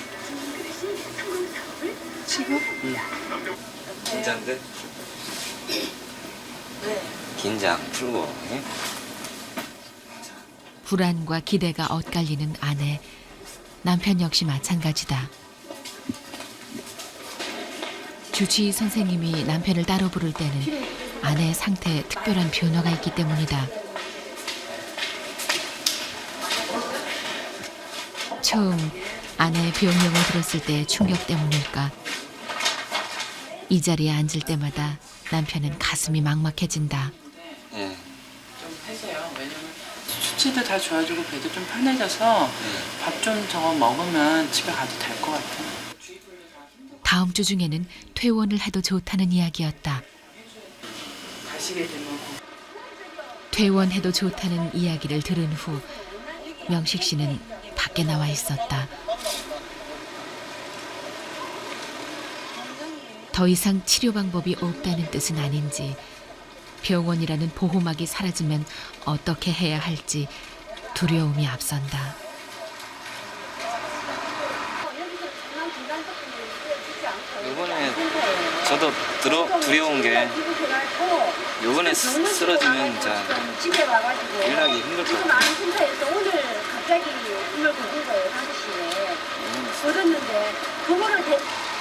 S6: 지금?
S2: 긴장돼? 긴장 풀고. 응?
S1: 불안과 기대가 엇갈리는 아내. 남편 역시 마찬가지다. 주치의 선생님이 남편을 따로 부를 때는 아내의 상태에 특별한 변화가 있기 때문이다. 처음 아내의 병명을 들었을 때의 충격 때문일까. 이 자리에 앉을 때마다 남편은 가슴이 막막해진다.
S2: 예.
S4: 좀 해서요. 왜냐면 수치도 다 좋아지고 배도 좀 편해져서 밥 좀 저거 먹으면 집에 가도 될 것 같아요.
S1: 다음 주 중에는 퇴원을 해도 좋다는 이야기였다.
S4: 가시게 되면
S1: 퇴원해도 좋다는 이야기를 들은 후 명식 씨는 밖에 나와 있었다. 더 이상 치료 방법이 없다는 뜻은 아닌지, 병원이라는 보호막이 사라지면 어떻게 해야 할지 두려움이 앞선다.
S2: 이번에 저도 두려운 게 요번에 쓰러지면 진짜 일하기 힘들 것 같아요.
S10: 센터에서 오늘 갑자기 이걸 보는 거예요, 5시에. 얻었는데, 그거를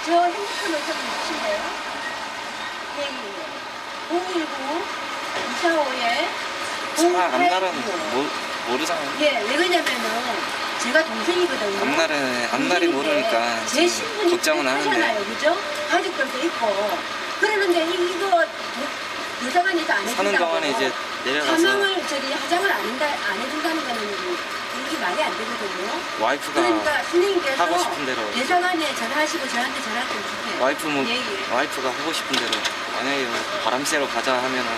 S10: 저 핸드폰을 좀 주실래요? 네, 019 245에
S2: 앞날은 모르잖아요.
S10: 예, 왜 그러냐면은 제가 동생이거든요.
S2: 앞날이 모르니까
S10: 제 신분이
S2: 걱정은 하는데.
S10: 크잖아요, 그죠? 가족들도 있고. 그러는데 이거 여자관에서 안 해준다고.
S2: 사는 동안에 이제 내려가서
S10: 사망을 화장을 안 해준다는 거는 이게 말이 안 되거든요.
S2: 와이프가
S10: 그러니까 선생님께서
S2: 하고 싶은 대로
S10: 대사관에 전화하시고 저한테 전화 좀 주세요.
S2: 와이프가 하고 싶은 대로 만약에 바람 쐬러 가자 하면은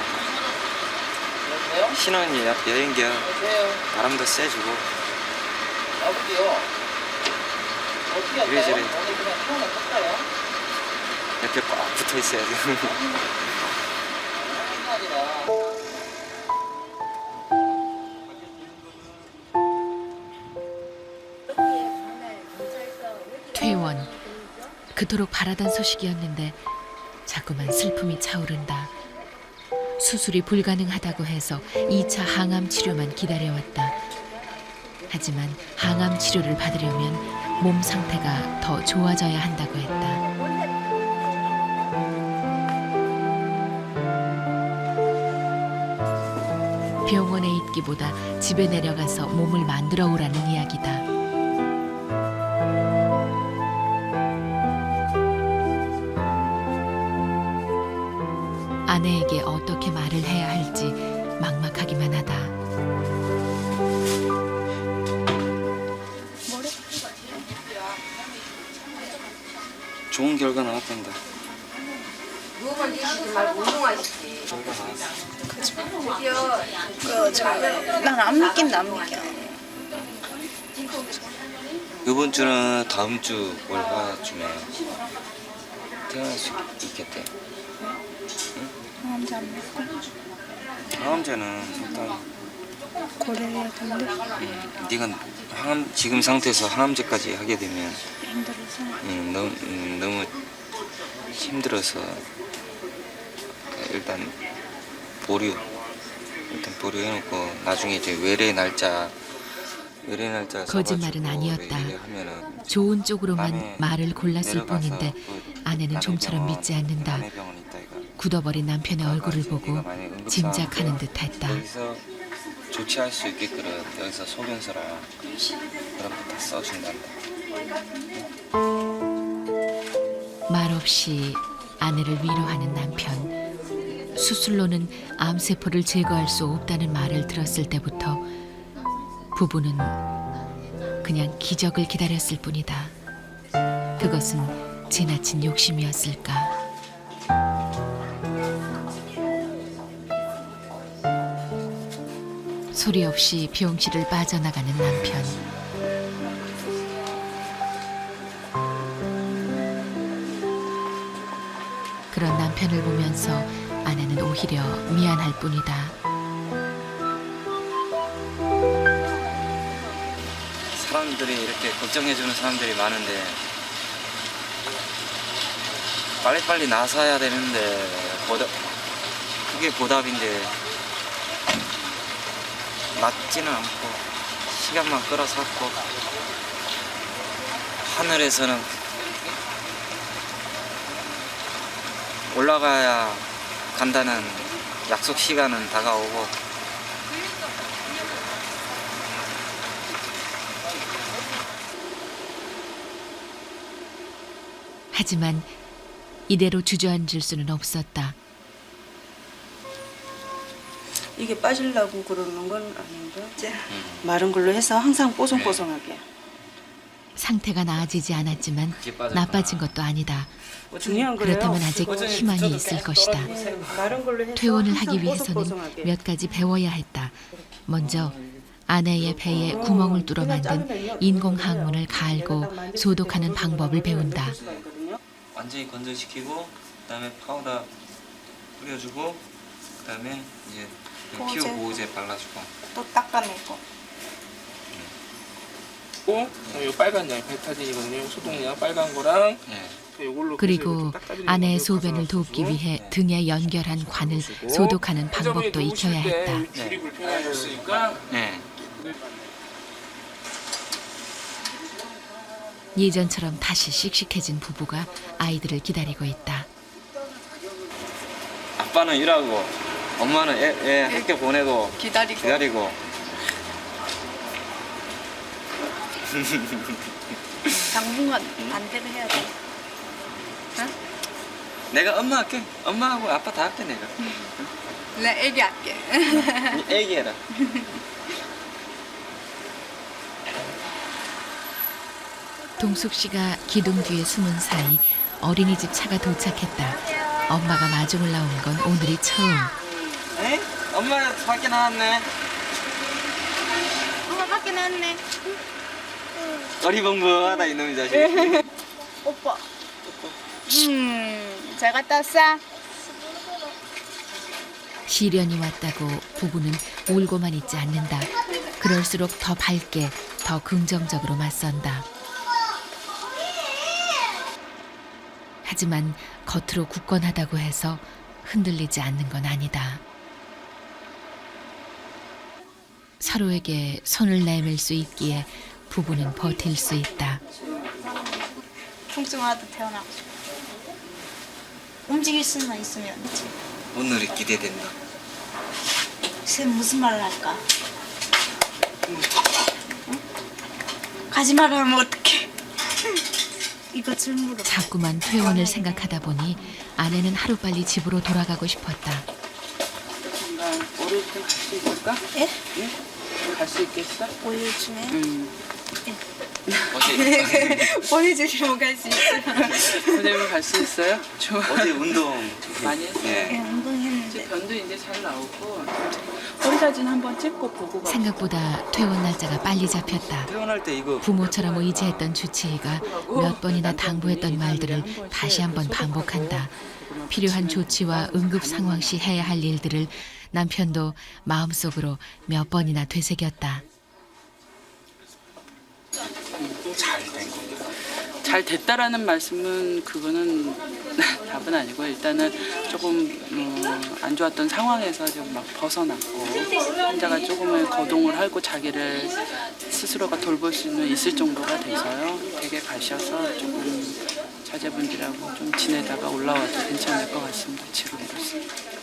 S2: 신혼 여행 겸 바람도 쐬주고 이래저래 옆에 꽉 붙어 있어야지.
S1: 퇴원. 그토록 바라던 소식이었는데 자꾸만 슬픔이 차오른다. 수술이 불가능하다고 해서 2차 항암 치료만 기다려왔다. 하지만 항암 치료를 받으려면 몸 상태가 더 좋아져야 한다고 했다. 병원에 있기보다 집에 내려가서 몸을 만들어 오라는 이야기다. 아내에게 어떻게 말을 해야 할지 막막하기만 하다.
S2: 좋은 결과 나왔단다.
S7: 난 안 믿긴다, 안 믿겨.
S2: 이번 주는 다음 주 월화쯤에 태어날 수 있겠대.
S7: 항암제 안 먹고
S2: 항암제는 일단
S7: 고려해야 된대.
S2: 네가 지금 상태에서 항암제까지 하게 되면
S7: 힘들어서.
S2: 너무 힘들어서 일단 보류해놓고 나중에 이제 외래 날짜
S1: 거짓말은
S2: 잡아주고
S1: 아니었다.
S2: 이래 하면은
S1: 좋은 쪽으로만
S2: 밤에
S1: 말을 골랐을
S2: 내려가서
S1: 뿐인데
S2: 그
S1: 아내는 좀처럼 믿지 않는다.
S2: 남해병원 있다 이거.
S1: 굳어버린 남편의 얼굴을 보고
S2: 네가 만약에 응급상황
S1: 짐작하는 듯했다.
S2: 여기서 조치할 수 있게끔 여기서 소견서랑 그런 거 다 써준단다.
S1: 말없이 아내를 위로하는 남편. 수술로는 암세포를 제거할 수 없다는 말을 들었을 때부터 부부는 그냥 기적을 기다렸을 뿐이다. 그것은 지나친 욕심이었을까? 소리 없이 병실을 빠져나가는 남편. 그런 남편을 보면서 아내는 오히려 미안할 뿐이다.
S2: 사람들이 이렇게 걱정해주는 사람들이 많은데 빨리빨리 나서야 되는데 그게 보답인데 낫지는 않고 시간만 끌어샀고 하늘에서는 올라가야 간다는 약속 시간은 다가오고
S1: 하지만 이대로 주저앉을 수는 없었다.
S3: 이게 빠지려고 그러는 건 아닌가? 마른 걸로 해서 항상 뽀송뽀송하게.
S1: 상태가 나아지지 않았지만 나빠진 것도 아니다.
S3: 중요한 거예요.
S1: 그렇다면 아직 희망이 있을 것이다.
S3: 마른 걸로 해서
S1: 퇴원을 하기
S3: 항상
S1: 위해서는
S3: 뽀송뽀송하게.
S1: 몇 가지 배워야 했다. 먼저 아내의 배에 구멍을 뚫어 만든 인공 항문을 갈고 소독하는 방법을 배운다.
S2: 완전히 건조시키고 그다음에 파우더 뿌려주고 그다음에 이제 피부 보호제 발라주고
S7: 또 닦아내고.
S8: 이 빨간 양이 베타딘이거든요. 소독약 빨간 거랑
S2: 네.
S8: 요걸로
S1: 그리고 아내의 소변을 돕기 위해 등에 연결한 관을 소독하는 방법도 익혀야 했다.
S8: 줄이 불편하셨으니까
S2: 네.
S1: 예전처럼 다시 씩씩해진 부부가 아이들을 기다리고 있다.
S2: 아빠는 일하고 엄마는 애 학교 보내고 기다리고
S7: 당분간 반대로 해야 돼.
S2: 내가 엄마 할게. 엄마하고 아빠 다 할게 내가.
S7: 나 애기 할게.
S2: 애기 해라.
S1: 동숙 씨가 기둥 뒤에 숨은 사이 어린이집 차가 도착했다. 엄마가 마중을 나온 건 오늘이 처음.
S2: 에? 엄마 밖에 나왔네.
S7: 엄마 밖에 나왔네.
S2: 어리벙벙하다 이놈의 자식.
S7: 오빠. 잘 갔다 왔어?
S1: 시련이 왔다고 부부는 울고만 있지 않는다. 그럴수록 더 밝게, 더 긍정적으로 맞선다. 하지만 겉으로 굳건하다고 해서 흔들리지 않는 건 아니다. 서로에게 손을 내밀 수 있기에 부부는 버틸 수 있다.
S7: 통증하도 태어나고 싶어. 움직일 수만 있으면 되지.
S2: 오늘이 기대된다.
S7: 쟤 무슨 말을 할까? 응? 가지 마라 하면 어떡해. 이거 질문으로.
S1: 자꾸만 퇴원을 생각하다 보니 아내는 하루빨리 집으로 돌아가고 싶었다.
S2: 오래
S3: 월요일 갈 수 있을까?
S7: 예?
S3: 응? 갈 수 있겠어?
S7: 월요일쯤에 보내주시면 갈 수 있어요.
S3: 월요일 갈 수 있어요? 좋아.
S2: 어제 운동
S3: 많이 했어요?
S2: 네.
S7: 예, 운동했는데
S3: 변도 이제 잘 나오고 허리 사진 한번 찍고 보고 가.
S1: 생각보다 퇴원 날짜가 빨리 잡혔다.
S2: 퇴원할 때 이거
S1: 부모처럼 의지했던 주치의가 몇 번이나 당부했던 말들을 다시 한번 반복한다. 필요한 조치와 응급 상황 시 해야 할 일들을 남편도 마음속으로 몇 번이나 되새겼다.
S3: 잘 됐다라는 말씀은 그거는 답은 아니고 일단은 조금 안 좋았던 상황에서 좀 막 벗어났고 혼자가 조금은 거동을 하고 자기를 스스로가 돌볼 수는 있을 정도가 돼서요. 댁에 가셔서 조금 자제분들하고 좀 지내다가 올라와도 괜찮을 것 같습니다. 지금으로서.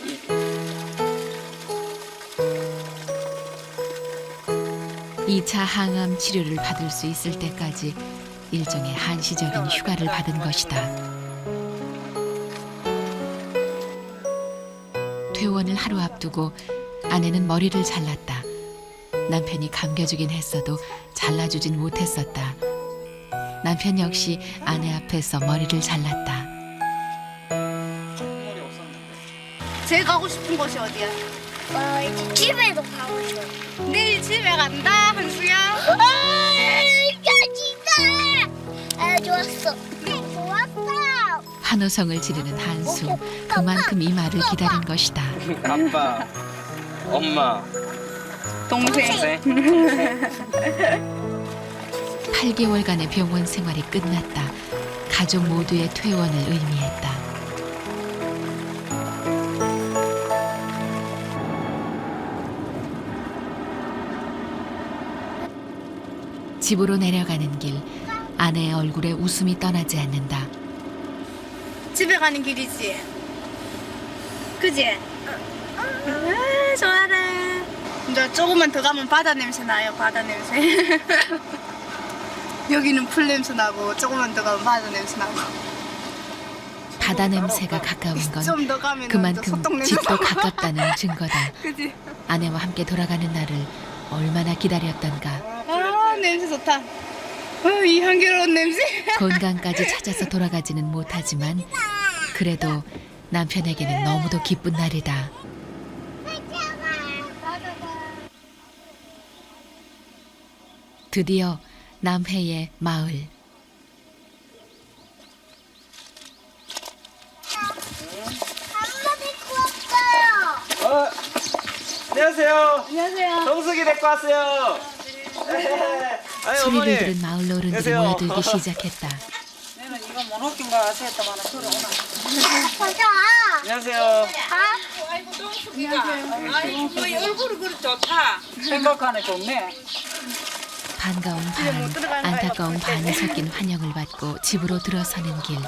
S3: 예.
S1: 2차 항암 치료를 받을 수 있을 때까지 일종의 한시적인 휴가를 받은 것이다. 퇴원을 하루 앞두고 아내는 머리를 잘랐다. 남편이 감겨주긴 했어도 잘라주진 못했었다. 남편 역시 아내 앞에서 머리를 잘랐다.
S6: 제일 가고 싶은 곳이 어디야?
S5: 이제 집에도 가고 싶어.
S6: 내일 집에 간다, 한수야.
S5: 진짜. 좋았어. 좋았어.
S1: 환호성을 지르는 한수. 그만큼 이 말을 기다린 것이다.
S2: 아빠, 엄마,
S6: 동생.
S1: 8개월간의 병원 생활이 끝났다. 가족 모두의 퇴원을 의미했다. 집으로 내려가는 길, 아내의 얼굴에 웃음이 떠나지 않는다.
S6: 집에 가는 길이지? 그지? 좋아라. 이제 조금만 더 가면 바다 냄새 나요, 바다 냄새. 여기는 풀 냄새 나고 조금만 더 가면 바다 냄새 나고.
S1: 바다 냄새가 가까운 건
S6: 좀 더 가면
S1: 그만큼
S6: 소똥 냄새
S1: 집도
S6: 나고.
S1: 가깝다는 증거다.
S6: 그지?
S1: 아내와 함께 돌아가는 날을 얼마나 기다렸던가.
S6: 아, 냄새 좋다. 이 향기로운 냄새.
S1: 건강까지 찾아서 돌아가지는 못하지만 그래도 남편에게는 너무도 기쁜 날이다. 드디어 남해의 마을.
S5: 엄마 데리고 왔어요.
S2: 안녕하세요.
S6: 안녕하세요.
S2: 정숙이 데리고 왔어요. 아니,
S1: 소리를
S2: 어머니.
S1: 들은 마을 어른들이
S2: 안녕하세요.
S1: 모여들기 시작했다.
S3: 내는 이거 못 웃긴가 하셨다만 들어오나.
S5: 보자.
S2: 안녕하세요.
S3: 생각하네 좋네.
S1: 반가운 반, 안타까운 반이 섞인 환영을 받고 집으로 들어서는 길.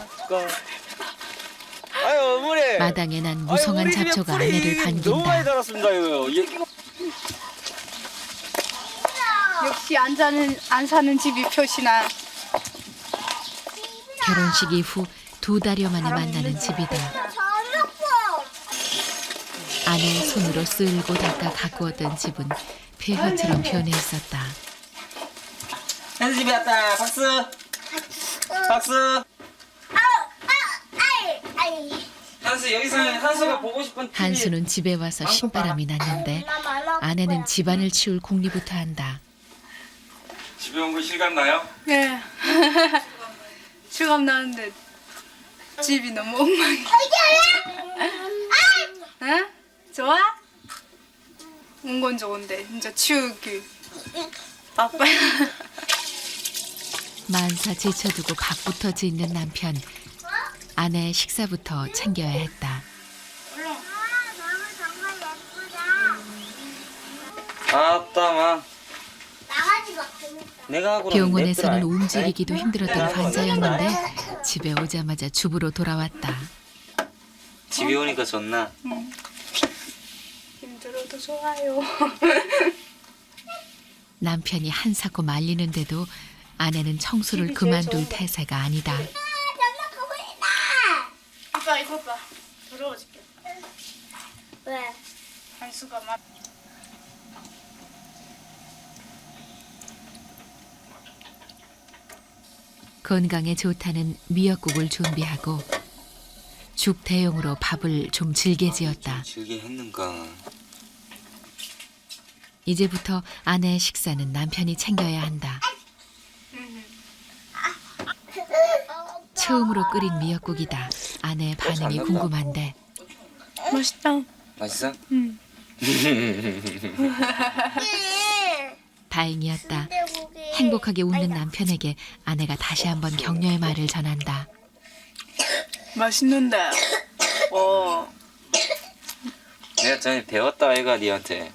S2: 아유 어머니.
S1: 마당에 난 무성한
S2: 아유, 우리 집에
S1: 잡초가
S2: 풀이
S1: 아내를
S2: 너무 많이
S1: 반긴다.
S2: 자랐습니다 이거.
S6: 역시 안 사는 집이 표시나.
S1: 결혼식 이후 2달여 만에 만나는 집이다.
S5: 저녁고.
S1: 아내의 손으로 쓸고 닦아 가꾸었던 집은 폐허처럼 변해 있었다.
S2: 현수 집에 왔다. 박수. 박수.
S5: 아이.
S2: 한수 여기서 한수가 보고 싶은 TV.
S1: 한수는 집에 와서 신바람이 났는데 아내는 집안을 치울 궁리부터 한다.
S2: 집에 온 거 실감 나요?
S6: 네. 실감 나는데 집이 너무 엉망이야. 응? 좋아? 온 건 좋은데 진짜 치우기 바빠요.
S1: 만사 제쳐두고 밥부터 짓는 남편. 아내의 식사부터 챙겨야 했다.
S5: 너무 정말 예쁘다.
S2: 아따마.
S5: 나가지가 재밌다.
S2: 내가 하고
S1: 병원에서는 움직이기도 힘들었던 환자였는데 집에 오자마자 주부로 돌아왔다.
S2: 집에 오니까 좋나?
S6: 힘들어도 좋아요.
S1: 남편이 한사코 말리는데도 아내는 청소를 그만둘 태세가 아니다.
S5: 장난감 보인다.
S6: 아빠 이거 봐. 더러워질게.
S5: 왜?
S6: 한수가 막
S1: 건강에 좋다는 미역국을 준비하고 죽 대용으로 밥을 좀 질게 지었다.
S2: 즐게 했는가.
S1: 이제부터 아내의 식사는 남편이 챙겨야 한다. 처음으로 끓인 미역국이다. 아내의 반응이 궁금한데
S7: 맛있다.
S2: 맛있어?
S1: 다행이었다. 행복하게 웃는 남편에게 아내가 다시 한번 격려의 말을 전한다.
S6: 맛있는데.
S2: 내가 전에 배웠다 애가 니한테.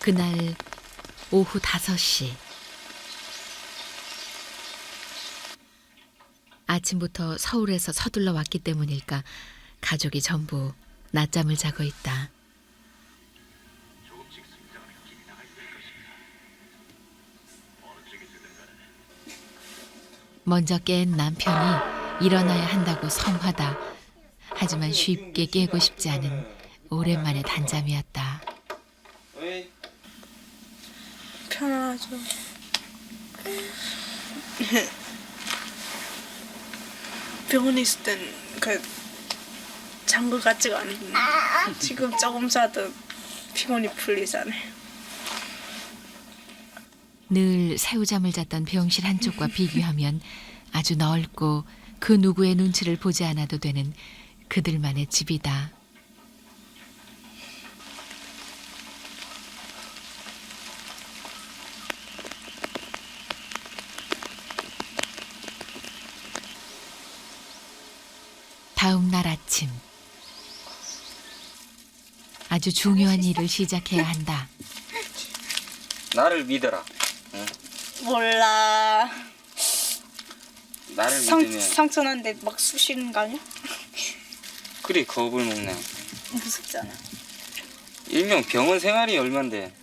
S1: 그날 오후 5시. 아침부터 서울에서 서둘러 왔기 때문일까 가족이 전부 낮잠을 자고 있다. 먼저 깬 남편이 일어나야 한다고 성화다. 하지만 쉽게 깨고 싶지 않은 오랜만의 단잠이었다.
S6: 편하죠. 병원에 있을 땐 잔 것 같지가 않은데 지금 조금 자도 피곤이 풀리잖아요.
S1: 늘 새우잠을 잤던 병실 한쪽과 비교하면 아주 넓고 그 누구의 눈치를 보지 않아도 되는 그들만의 집이다. 다음 날 아침. 아주 중요한 일을 시작해야 한다.
S2: 나를 믿어라. 응?
S6: 몰라.
S2: 나를 믿으면
S6: 상처 난데 막 쑤시는 거 아니야?
S2: 그래 겁을 먹네.
S6: 무섭잖아.
S2: 일명 병원 생활이 얼만데.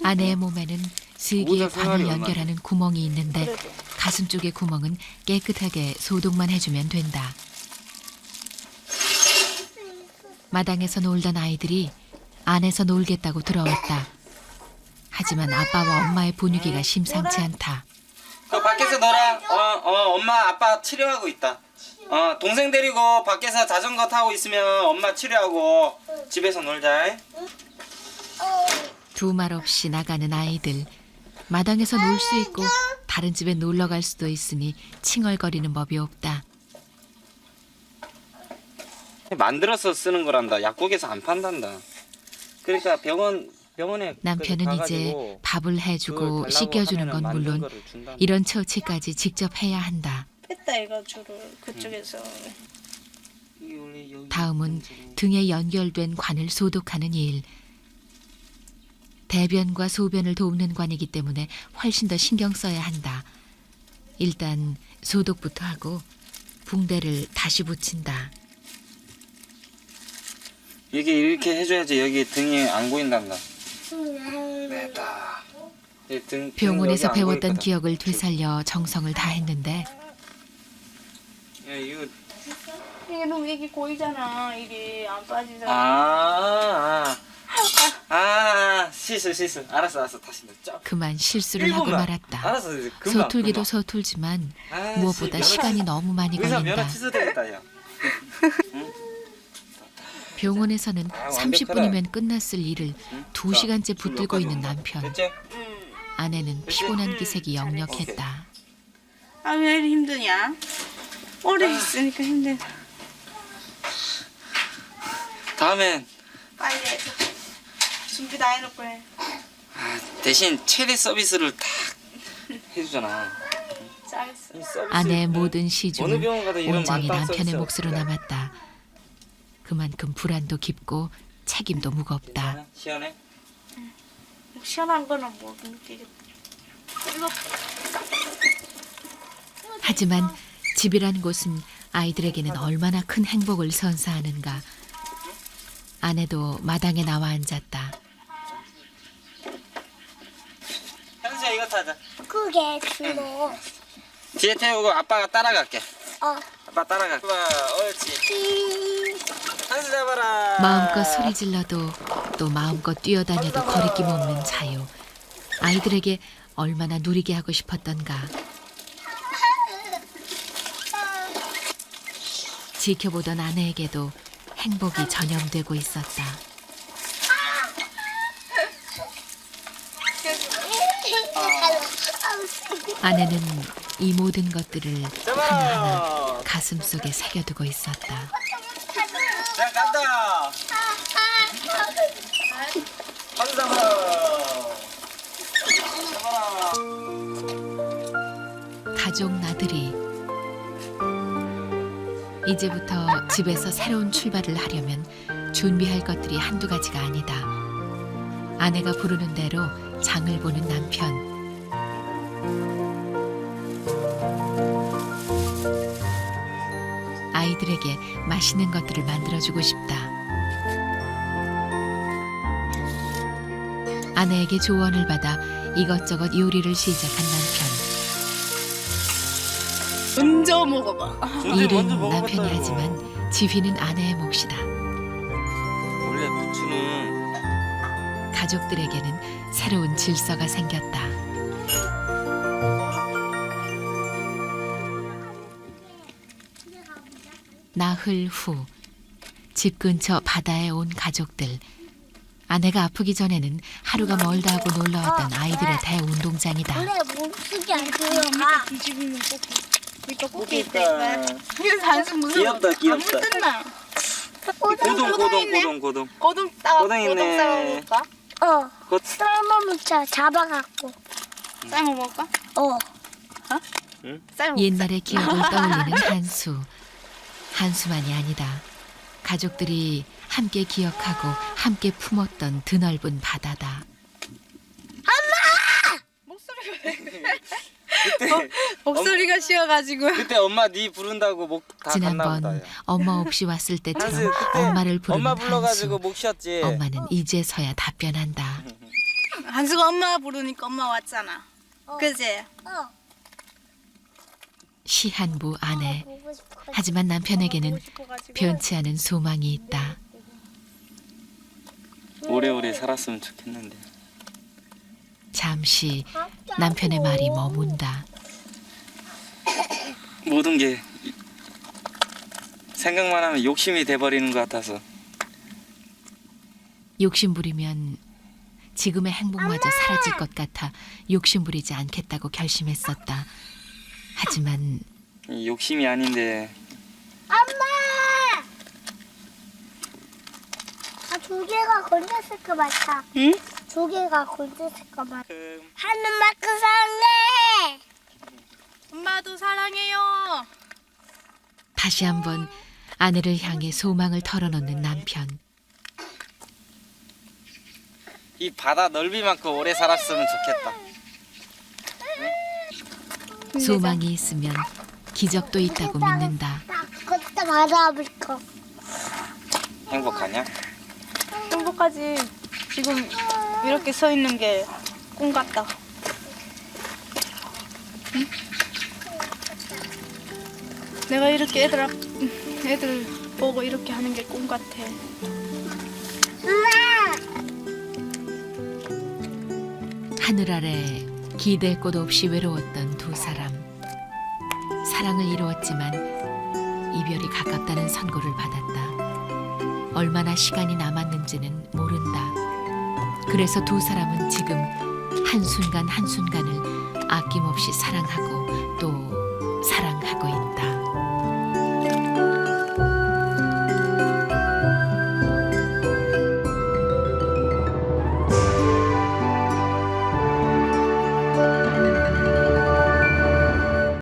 S1: 아내의 몸에는 슬기의
S2: 모자 생활이
S1: 관을
S2: 얼마나.
S1: 연결하는 구멍이 있는데 가슴 쪽의 구멍은 깨끗하게 소독만 해주면 된다. 마당에서 놀던 아이들이 안에서 놀겠다고 들어왔다. 하지만 아빠와 엄마의 분위기가 심상치 않다.
S2: 그 밖에서 놀아. 엄마 아빠 치료하고 있다. 동생 데리고 밖에서 자전거 타고 있으면 엄마 치료하고 집에서 놀자.
S1: 두 말 없이 나가는 아이들. 마당에서 놀 수 있고 다른 집에 놀러 갈 수도 있으니 칭얼거리는 법이 없다.
S2: 만들어서 쓰는 거란다. 약국에서 안 판단다. 그러니까 병원에
S1: 남편은
S2: 가가지고
S1: 이제 밥을 해주고
S2: 그걸 달라고
S1: 씻겨주는 건
S2: 하면은 만든
S1: 물론
S2: 거를 준단다.
S1: 이런 처치까지 직접 해야 한다.
S6: 했다 얘가 주를 그쪽에서.
S1: 다음은 등에 연결된 관을 소독하는 일. 대변과 소변을 돕는 관이기 때문에 훨씬 더 신경 써야 한다. 일단 소독부터 하고 붕대를 다시 붙인다.
S2: 이게 이렇게 해줘야지 여기 등이 안 보인단다. 됐다.
S1: 병원에서 배웠던 기억을 되살려 정성을 다했는데
S2: 야, 이거
S6: 이게 너무 이게 고이잖아. 이게 안 빠지잖아.
S2: 실수. 알았어. 다시 넣자.
S1: 그만 실수를 하고
S2: 일본만.
S1: 말았다.
S2: 알았어. 금방.
S1: 서툴기도 서툴지만
S2: 아,
S1: 무엇보다
S2: 씨,
S1: 시간이 너무 많이
S2: 의사 면허
S1: 걸린다.
S2: 취소되겠다, 야.
S1: 병원에서는
S2: 완벽하다.
S1: 30분이면 끝났을 일을 2시간째 붙들고 있는 남편.
S2: 됐지?
S1: 아내는 피곤한 기색이 역력했다.
S6: 아, 왜 이리 힘드냐? 오래 있으니까 힘들다.
S2: 다음엔
S6: 빨리 해줘. 준비 다 해놓고 해.
S2: 대신 최대 서비스를 딱 해주잖아.
S6: 잘했어.
S2: 이 서비스
S1: 아내의 모든
S2: 어느
S1: 시중은
S2: 병원 가도 이런
S1: 온전히
S2: 만땅
S1: 남편의
S2: 서비스
S1: 몫으로
S2: 없을까?
S1: 남았다. 그만큼 불안도 깊고 책임도 무겁다.
S2: 시원해?
S6: 뭐 시원한 거는 못 느끼겠다. 이거
S1: 하지만 집이란 곳은 아이들에게는 얼마나 큰 행복을 선사하는가. 아내도 마당에 나와 앉았다.
S2: 현수야 이거 타자.
S5: 그게 주로.
S2: 뒤에 태우고 아빠가 따라갈게.
S5: 어.
S2: 아빠 따라갈게. 봐, 옳지. 현수 잡아라.
S1: 마음껏 소리 질러도 또 마음껏 뛰어다녀도 거리낌 없는 자유. 아이들에게 얼마나 누리게 하고 싶었던가. 지켜보던 아내에게도 행복이 전염되고 있었다. 아내는 이 모든 것들을 하나하나 가슴속에 새겨두고 있었다.
S2: 자, 간다.
S1: 가족 나들이. 이제부터 집에서 새로운 출발을 하려면 준비할 것들이 한두 가지가 아니다. 아내가 부르는 대로 장을 보는 남편. 아이들에게 맛있는 것들을 만들어주고 싶다. 아내에게 조언을 받아 이것저것 요리를 시작한 남편.
S6: 먼저 먹어봐.
S1: 일은 남편이 하지만 지휘는 아내의 몫이다.
S2: 원래 부추는
S1: 가족들에게는 새로운 질서가 생겼다. 나흘 후 집 근처 바다에 온 가족들. 아내가 아프기 전에는 하루가 멀다 하고 놀러왔던 아이들의 대운동장이다.
S5: 원래 몸쓰기 안 들어가.
S6: 뒤집으면
S2: 고기 있다.
S6: 그래서 한숨 무슨
S2: 귀엽다, 귀엽다.
S6: 뜯나?
S2: 고동.
S6: 고동 따
S2: 고동 있네.
S6: 고동 싸먹을까?
S5: 어.
S2: 곧
S5: 삶아먹자. 잡아갖고.
S6: 삶아 먹을까?
S5: 어.
S6: 삶아.
S1: 옛날의 기억을 떠올리는 한수. 한수만이 아니다. 가족들이 함께 기억하고 함께 품었던 드넓은 바다다.
S6: 목소리가 쉬어가지고.
S2: 그때 엄마 네 부른다고 목 다 갔나 보다.
S1: 지난번 엄마 없이 왔을 때처럼
S2: 한수, 그때
S1: 엄마를 부르는
S2: 엄마 불러가지고
S1: 한수.
S2: 목 쉬었지.
S1: 엄마는 이제서야 답변한다.
S6: 한수가 엄마 부르니까 엄마 왔잖아. 그지?
S5: 어.
S1: 시한부 아내.
S5: 보고 싶어.
S1: 하지만 남편에게는
S6: 보고 싶어가지고.
S1: 변치 않은 소망이 있다.
S2: 오래오래 살았으면 좋겠는데.
S1: 잠시 남편의 말이 머문다.
S2: 모든 게 생각만 하면 욕심이 돼버리는 것 같아서.
S1: 욕심부리면 지금의 행복마저 사라질 것 같아 욕심부리지 않겠다고 결심했었다. 하지만
S2: 이 욕심이 아닌데.
S5: 엄마! 아, 조개가 건졌을 것 같아.
S6: 응?
S5: 조개가 건졌을 것 같아. 하늘만큼 사랑해!
S6: 엄마도 사랑해요.
S1: 다시 한번 아내를 향해 소망을 털어놓는 남편.
S2: 이 바다 넓이만큼 오래 살았으면 좋겠다.
S1: 소망이 있으면 기적도 있다고 믿는다.
S5: 그때 바다볼 거.
S2: 행복하냐?
S6: 행복하지. 지금 이렇게 서 있는 게 꿈 같다. 응? 내가 이렇게 애들 보고 이렇게 하는 게 꿈 같아.
S1: 하늘 아래 기댈 곳 없이 외로웠던 두 사람. 사랑을 이루었지만 이별이 가깝다는 선고를 받았다. 얼마나 시간이 남았는지는 모른다. 그래서 두 사람은 지금 한순간 한순간을 아낌없이 사랑하고 또 사랑하고 있다.